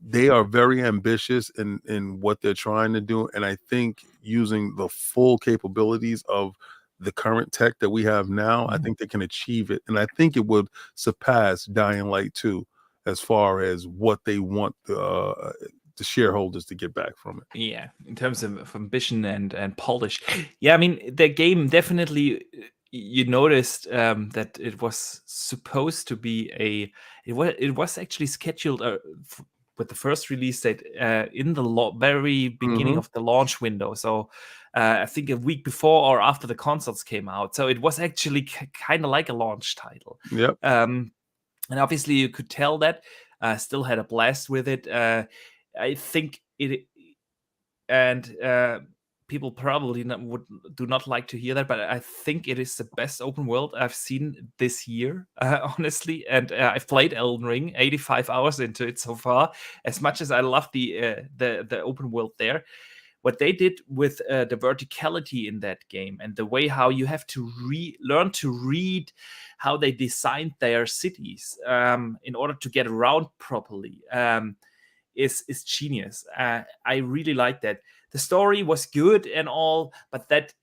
B: they are very ambitious in what they're trying to do, and I think using the full capabilities of the current tech that we have now, I think they can achieve it, and I think it would surpass Dying Light 2 as far as what they want the shareholders to get back from it.
A: Yeah, in terms of ambition and polish. Yeah, I mean, the game definitely, you noticed that it was supposed to be it was actually scheduled with the first release date in the very beginning of the launch window. So I think a week before or after the consoles came out. So it was actually kind of like a launch title.
B: Yep.
A: And obviously you could tell that. Still had a blast with it. I think it, and people probably do not like to hear that, but I think it is the best open world I've seen this year, honestly. And I've played Elden Ring, 85 hours into it so far. As much as I love the open world there, what they did with the verticality in that game and the way how you have to learn to read how they designed their cities in order to get around properly is genius. I really like that. The story was good and all, but that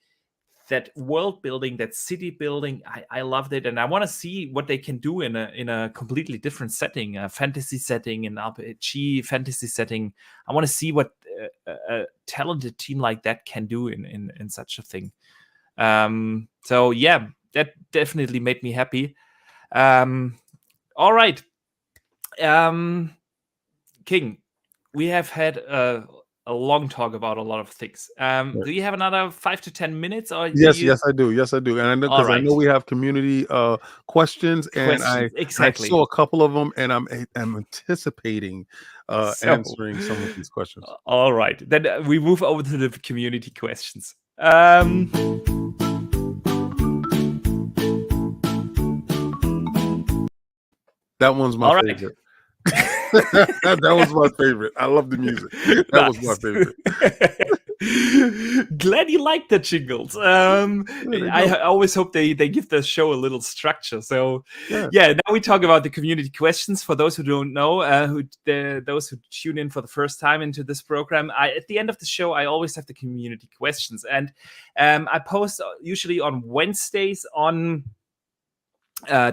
A: world building, that city building, I loved it, and I want to see what they can do in a completely different setting, a fantasy setting, an RPG fantasy setting. I want to see what a talented team like that can do in such a thing. So yeah, that definitely made me happy. All right, King, we have had a long talk about a lot of things. Do you have another 5 to 10 minutes? Or
B: yes, I do. Yes, I do. And I know, because I know we have community questions, and I saw a couple of them, and I'm anticipating answering some of these questions.
A: All right, then we move over to the community questions.
B: That one's my favorite. That was my favorite. I love the music. That was my favorite.
A: Glad you like the jingles. I always hope they give the show a little structure. So yeah, now we talk about the community questions. For those who don't know, those who tune in for the first time into this program, at the end of the show, I always have the community questions, and I post usually on Wednesdays on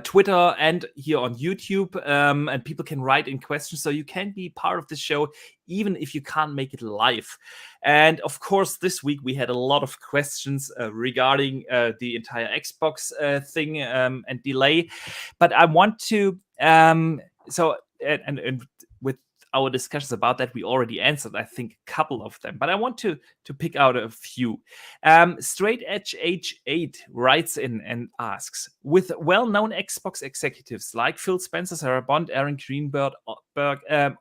A: Twitter and here on YouTube, and people can write in questions, so you can be part of the show even if you can't make it live. And of course, this week we had a lot of questions regarding the entire Xbox thing and delay. But I want to and with our discussions about that, we already answered, I think, a couple of them, but I want to pick out a few. Straight Edge H8 writes in and asks, with well-known Xbox executives like Phil Spencer, Sarah Bond, Aaron Greenberg,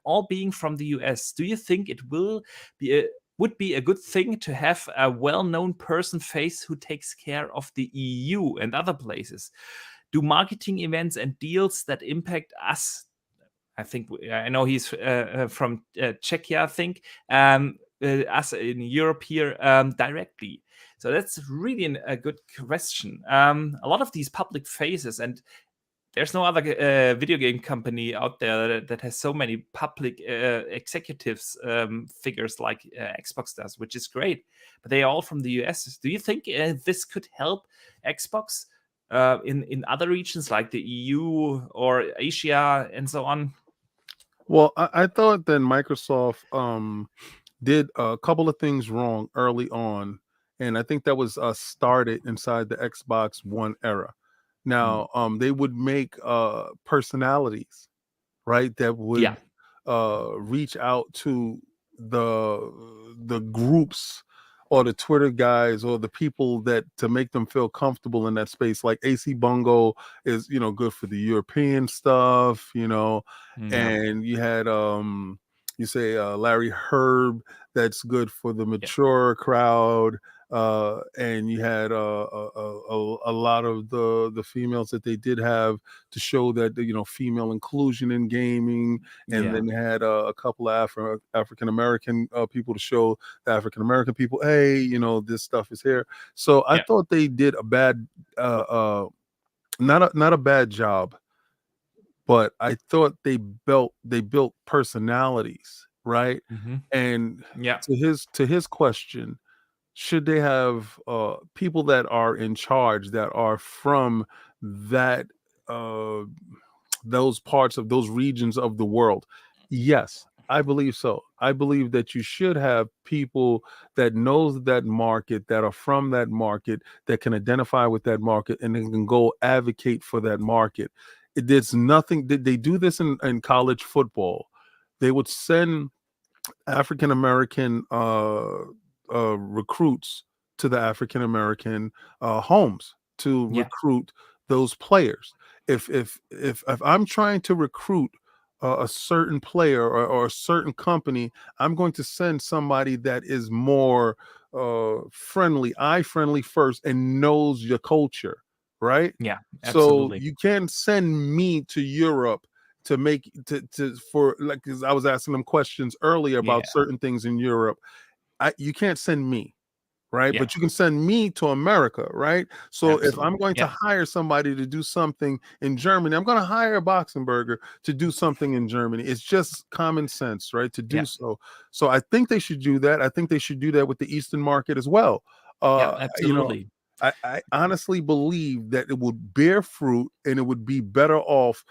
A: all being from the US, do you think it would be a good thing to have a well-known person face who takes care of the EU and other places? Do marketing events and deals that impact us, I know he's from Czechia, I think, us in Europe here directly? So that's really a good question. A lot of these public faces, and there's no other video game company out there that has so many public executives figures like Xbox does, which is great. But they are all from the US. Do you think this could help Xbox in other regions like the EU or Asia and so on?
B: Well, I thought that Microsoft did a couple of things wrong early on, and I think that was started inside the Xbox One era. Now, they would make personalities, right, that would reach out to the groups or the Twitter guys or the people that to make them feel comfortable in that space. Like AC Bungo is, good for the European stuff,
A: Yeah.
B: and you had you say Larry Herb, that's good for the
A: Yeah.
B: mature crowd. And you had a lot of the females that they did have to show that female inclusion in gaming, and
A: Yeah.
B: then they had a couple of African American people to show the African American people, hey, this stuff is here. So I
A: Yeah.
B: thought they did a bad, not a bad job, but I thought they built personalities, right?
A: Mm-hmm.
B: And
A: Yeah.
B: to his question, should they have people that are in charge that are from that uh, those parts of those regions of the world? Yes, I believe so. I believe that you should have people that knows that market, that are from that market, that can identify with that market, and then can go advocate for that market. There's nothing. Did they do this in college football? They would send African American recruits to the African American homes to
A: Yeah.
B: recruit those players. If I'm trying to recruit a certain player or a certain company, I'm going to send somebody that is more eye friendly first and knows your culture, right?
A: Yeah.
B: So
A: Absolutely.
B: you can't send me to Europe to make to for like, because I was asking them questions earlier about
A: Yeah.
B: certain things in Europe. You can't send me, right?
A: Yeah.
B: But you can send me to America, right? So if I'm
A: Absolutely.
B: going to
A: Yeah.
B: hire somebody to do something in Germany, I'm going to hire a Boxenberger to do something in Germany. It's just common sense, right? To do
A: Yeah.
B: so. So I think they should do that. I think they should do that with the Eastern market as well.
A: Yeah.
B: You know,
A: Absolutely.
B: I honestly believe that it would bear fruit and it would be better off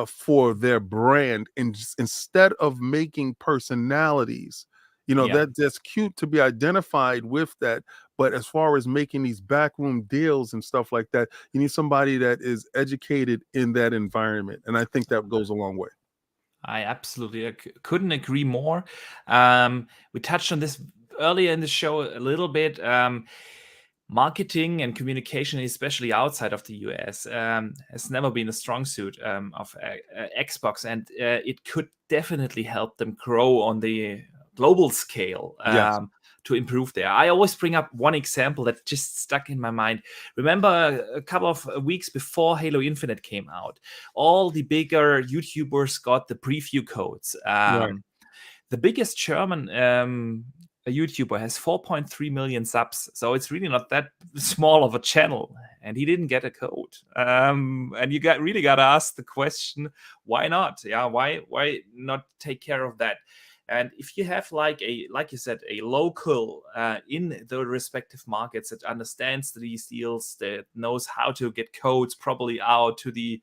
B: for their brand, instead of making personalities.
A: Yeah.
B: That's cute to be identified with that, but as far as making these backroom deals and stuff like that, you need somebody that is educated in that environment, and I think that goes a long way.
A: I absolutely couldn't agree more. We touched on this earlier in the show a little bit. Marketing and communication, especially outside of the US, has never been a strong suit of Xbox, and it could definitely help them grow on the global scale
B: Yes.
A: to improve there. I always bring up one example that just stuck in my mind. Remember a couple of weeks before Halo Infinite came out, all the bigger YouTubers got the preview codes.
B: Right.
A: The biggest German a YouTuber has 4.3 million subs, so it's really not that small of a channel, and he didn't get a code. And you really got to ask the question, why not? Yeah, why not take care of that? And if you have like you said, a local in the respective markets that understands these deals, that knows how to get codes probably out to the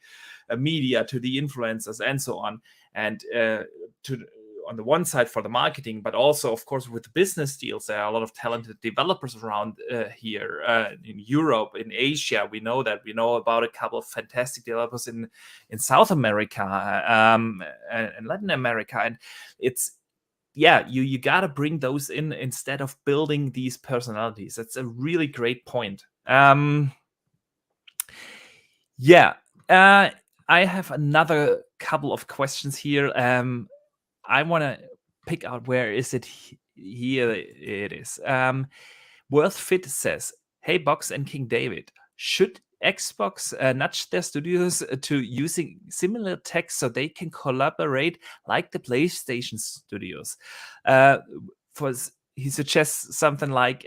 A: media, to the influencers, and so on, and to on the one side for the marketing, but also, of course, with business deals, there are a lot of talented developers around here in Europe, in Asia. We know about a couple of fantastic developers in South America and Latin America, and it's you got to bring those in instead of building these personalities. That's a really great point. I have another couple of questions here. I want to pick out where is it. Here it is. Worth Fit says, "Hey, Box and King David, should Xbox nudge their studios to using similar tech so they can collaborate like the PlayStation studios?" He suggests something like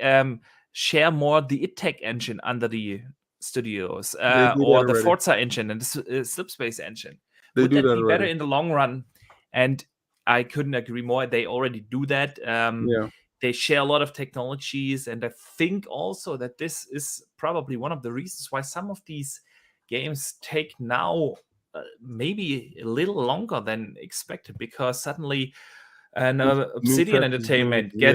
A: share more the tech engine under the studios
B: They do that
A: or the
B: already.
A: Forza engine and the Slipspace engine.
B: They
A: Would
B: do
A: that
B: that
A: be better
B: already.
A: in the long run? And I couldn't agree more. They already do that.
B: Yeah.
A: They share a lot of technologies, and I think also that this is probably one of the reasons why some of these games take now maybe a little longer than expected, because suddenly an
B: New
A: Obsidian
B: tech is
A: Entertainment
B: yeah.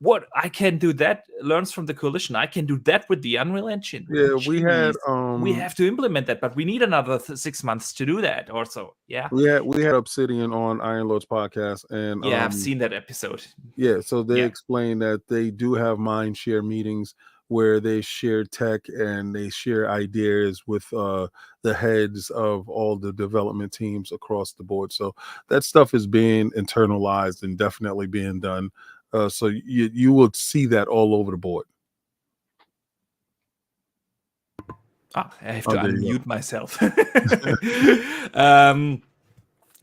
A: what I can do that learns from the coalition. I can do that with the Unreal Engine.
B: Yeah, we had
A: we have to implement that, but we need another 6 months to do that also. Yeah.
B: we had Obsidian on Iron Lord's podcast, and
A: Yeah, I've seen that episode.
B: yeah, so they explain that they do have mind share meetings where they share tech and they share ideas with the heads of all the development teams across the board. So that stuff is being internalized and definitely being done. So you will see that all over the board.
A: I have to unmute myself.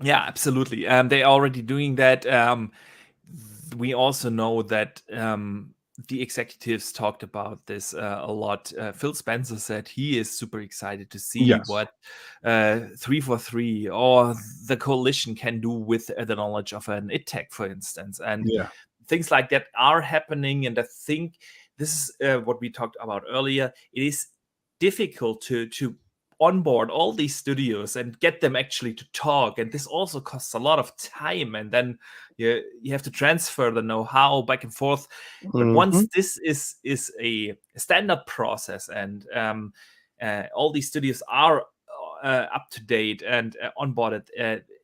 A: Yeah, absolutely. They're already doing that. We also know that the executives talked about this a lot. Phil Spencer said he is super excited to see what 343 or the coalition can do with the knowledge of an ITTech, for instance. And things like that are happening. And I think this is what we talked about earlier. It is difficult to onboard all these studios and get them actually to talk, and this also costs a lot of time, and then you have to transfer the know-how back and forth. But once this is a standard process, and all these studios are up to date and onboarded,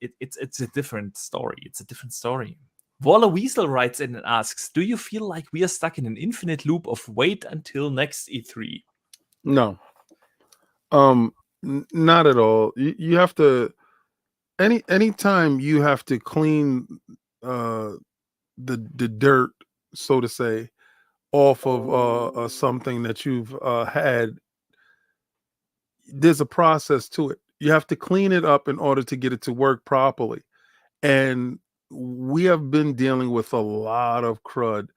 A: it's a different story. It's a different story. Waller Weasel writes in and asks, do you feel like we are stuck in an infinite loop of wait until next E3?
B: No. Not at all. You have to anytime you have to clean the dirt, so to say, off of something that you've had. There's a process to it. You have to clean it up in order to get it to work properly. And we have been dealing with a lot of crud,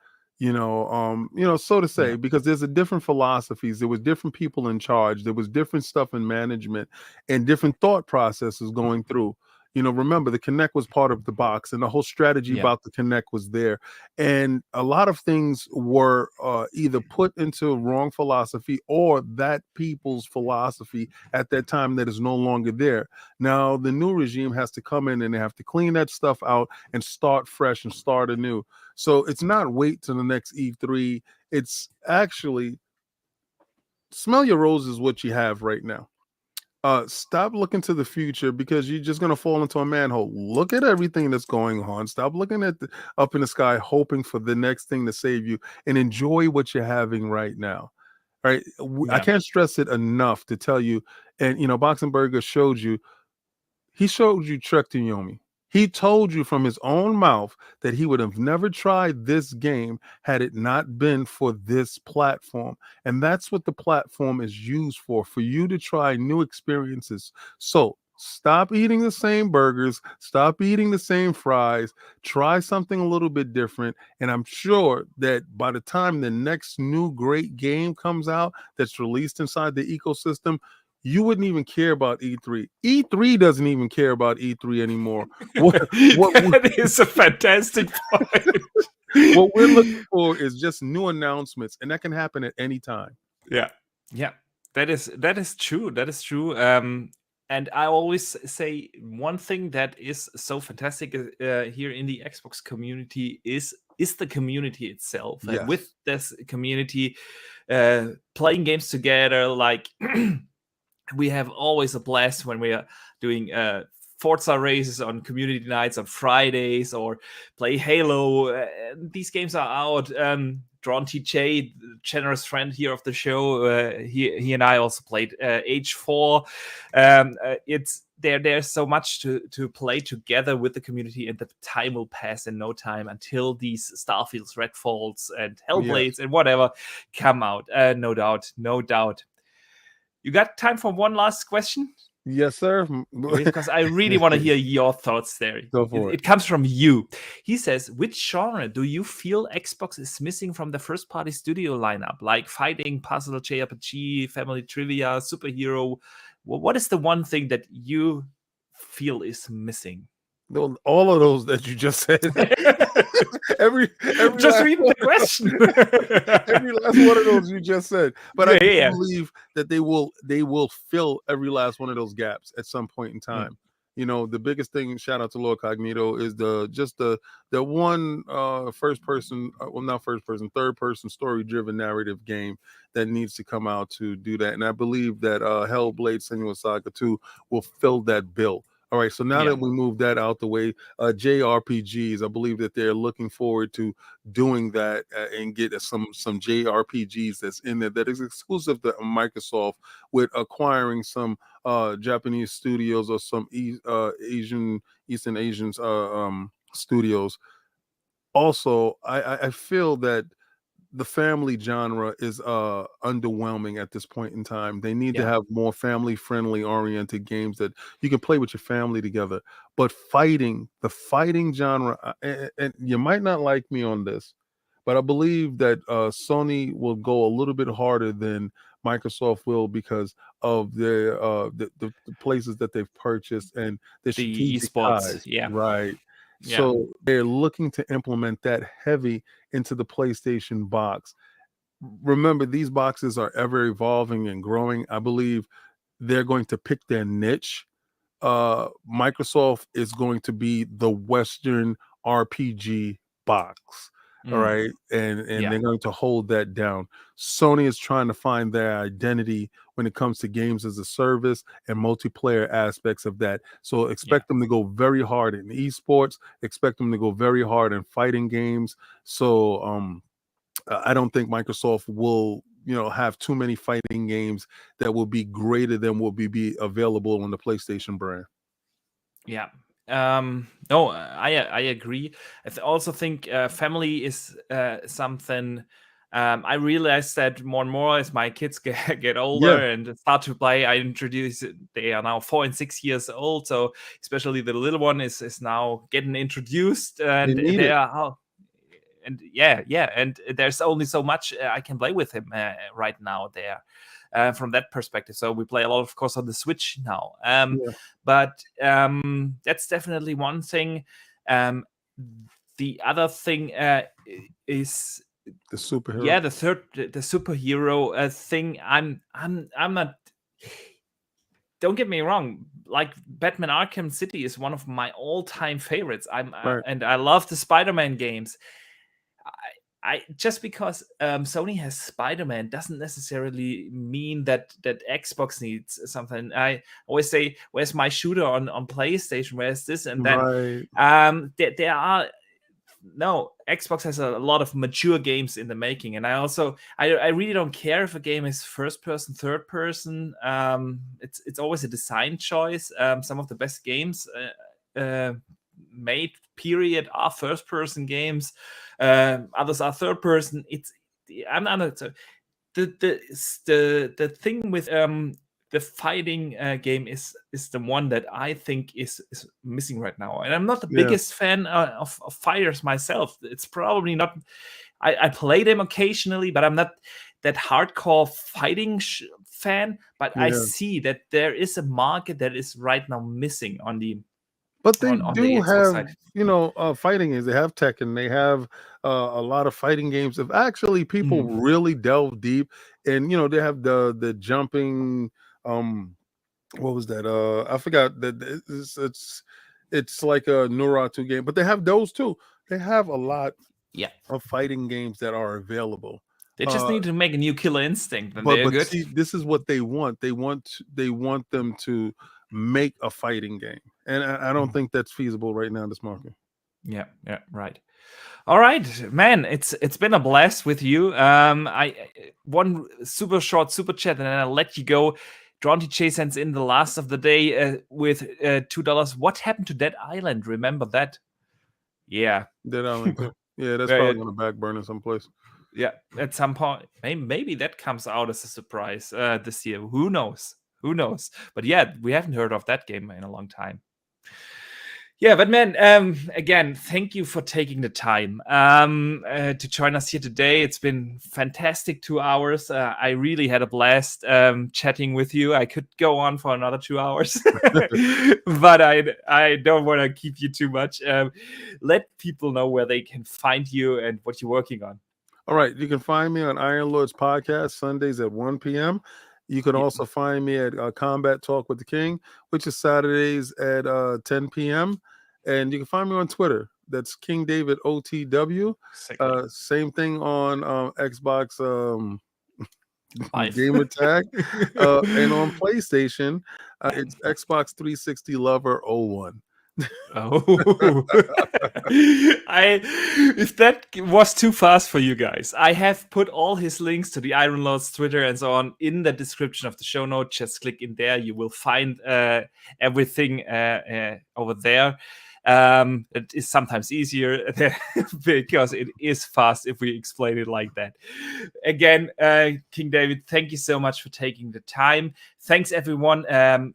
B: so to say, because there's a different philosophies. There was different people in charge. There was different stuff in management and different thought processes going through. Remember, the Kinect was part of the box, and the whole strategy about the Kinect was there. And a lot of things were either put into wrong philosophy or that people's philosophy at that time that is no longer there. Now, the new regime has to come in and they have to clean that stuff out and start fresh and start anew. So it's not wait till the next E3. It's actually smell your roses, what you have right now. Stop looking to the future, because you're just going to fall into a manhole. Look at everything that's going on. Stop looking at up in the sky, hoping for the next thing to save you, and enjoy what you're having right now. Right? I can't stress it enough to tell you. And, Boxenberger showed you Trek to Yomi. He told you from his own mouth that he would have never tried this game had it not been for this platform. And that's what the platform is used for you to try new experiences. So stop eating the same burgers, stop eating the same fries, try something a little bit different. And I'm sure that by the time the next new great game comes out that's released inside the ecosystem, you wouldn't even care about E3. E3 doesn't even care about E3 anymore.
A: That is a fantastic point.
B: What we're looking for is just new announcements, and that can happen at any time.
A: Yeah. That is true. That is true. And I always say one thing that is so fantastic here in the Xbox community is the community itself.
B: Yes.
A: And with this community, playing games together, like we have always a blast when we are doing Forza races on community nights on Fridays, or play Halo. These games are out. Drawn TJ, generous friend here of the show, he and I also played H4. There's so much to play together with the community, and the time will pass in no time until these Starfields, Redfalls, and Hellblades and whatever come out. No doubt. You got time for one last question?
B: Yes, sir.
A: Because I really want to hear your thoughts there.
B: Go for it.
A: It comes from you. He says, which genre do you feel Xbox is missing from the first-party studio lineup? Like fighting, puzzle, JRPG, family trivia, superhero. What is the one thing that you feel is missing?
B: All of those that you just said. every
A: just read the question.
B: Every last one of those you just said. But I believe that they will fill every last one of those gaps at some point in time. the biggest thing, shout out to Lord Cognito, is the one first person, well, not first person, third person story driven narrative game that needs to come out to do that. And I believe that Hellblade Senua's Saga 2 will fill that bill. All right, so now that we move that out the way, JRPGs, I believe that they're looking forward to doing that and get some JRPGs that's in there that is exclusive to Microsoft, with acquiring some Japanese studios or some Eastern Asian studios. Also, I feel that the family genre is underwhelming at this point in time. They need to have more family friendly oriented games that you can play with your family together. But the fighting genre, and you might not like me on this, but I believe that Sony will go a little bit harder than Microsoft will because of their the places that they've purchased and the strategic ties. Right. So they're looking to implement that heavy into the PlayStation box. Remember, these boxes are ever evolving and growing. I believe they're going to pick their niche. Microsoft is going to be the Western RPG box. All right. And they're going to hold that down. Sony is trying to find their identity when it comes to games as a service and multiplayer aspects of that. So expect them to go very hard in esports, expect them to go very hard in fighting games. So I don't think Microsoft will, have too many fighting games that will be greater than will be available on the PlayStation brand.
A: Yeah. No, I agree. I also think family is something. I realize that more and more as my kids get older and start to play. I introduce. They are now 4 and 6 years old, so especially the little one is now getting introduced, and they are. And and there's only so much I can play with him right now there. From that perspective, so we play a lot, of course, on the Switch now. But that's definitely one thing. The other thing is
B: the superhero.
A: Yeah, the superhero thing. I'm not. Don't get me wrong. Like Batman Arkham City is one of my all-time favorites. And I love the Spider-Man games. I just because Sony has Spider-Man doesn't necessarily mean that Xbox needs something. I always say, "Where's my shooter on PlayStation? Where's this?" And then there are Xbox has a lot of mature games in the making, and I really don't care if a game is first person, third person. It's always a design choice. Some of the best games made period are first person games, others are third person. The thing with the fighting game is the one that I think is missing right now, and I'm not the biggest fan of fighters myself. It's probably not. I play them occasionally, but I'm not that hardcore fighting fan. But I see that there is a market that is right now missing on the.
B: But they do have, fighting games. They have Tekken. They have a lot of fighting games. If actually people really delve deep, and they have the jumping. What was that? I forgot that it's like a Naruto game, but they have those too. They have a lot of fighting games that are available.
A: They just need to make a new Killer Instinct, and they're good.
B: See, this is what they want. They want them to make a fighting game, and I don't think that's feasible right now in this market.
A: Yeah, right. All right, man, it's been a blast with you. One super short super chat, and then I'll let you go. Dronty J sends in the last of the day with $2. What happened to Dead Island? Remember that? Yeah,
B: Dead Island. Yeah, that's probably on the back burner someplace.
A: Yeah, at some point, maybe that comes out as a surprise this year. Who knows? But yeah, we haven't heard of that game in a long time. Yeah, but man, again, thank you for taking the time to join us here today. It's been fantastic 2 hours. I really had a blast chatting with you. I could go on for another 2 hours, but I don't want to keep you too much. Let people know where they can find you and what you're working on.
B: All right, you can find me on Iron Lords Podcast Sundays at 1 p.m. You can also find me at Combat Talk with the King, which is Saturdays at 10 p.m. And you can find me on Twitter. That's King David OTW. Same thing on Xbox Gamer Tag. And on PlayStation, it's Xbox 360 Lover 01.
A: Oh, if that was too fast for you guys, I have put all his links to the Iron Lord's Twitter and so on in the description of the show note. Just click in there. You will find everything over there. It is sometimes easier because it is fast if we explain it like that. Again, King David, thank you so much for taking the time. Thanks everyone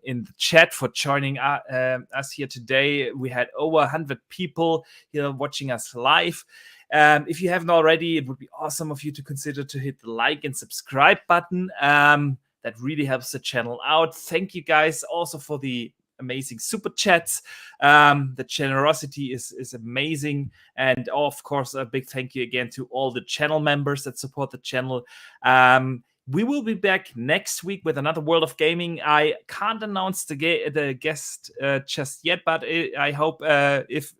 A: in the chat for joining us here today. We had over 100 people here watching us live. If you haven't already, it would be awesome of you to consider to hit the like and subscribe button. That really helps the channel out. Thank you guys also for the amazing super chats. The generosity is amazing. And of course, a big thank you again to all the channel members that support the channel. We will be back next week with another World of Gaming. I can't announce the guest just yet, but I hope if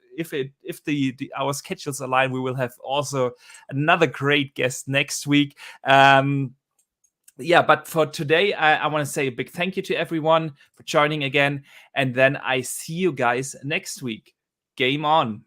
A: our schedules align, we will have also another great guest next week. But for today, I want to say a big thank you to everyone for joining again. And then I see you guys next week. Game on.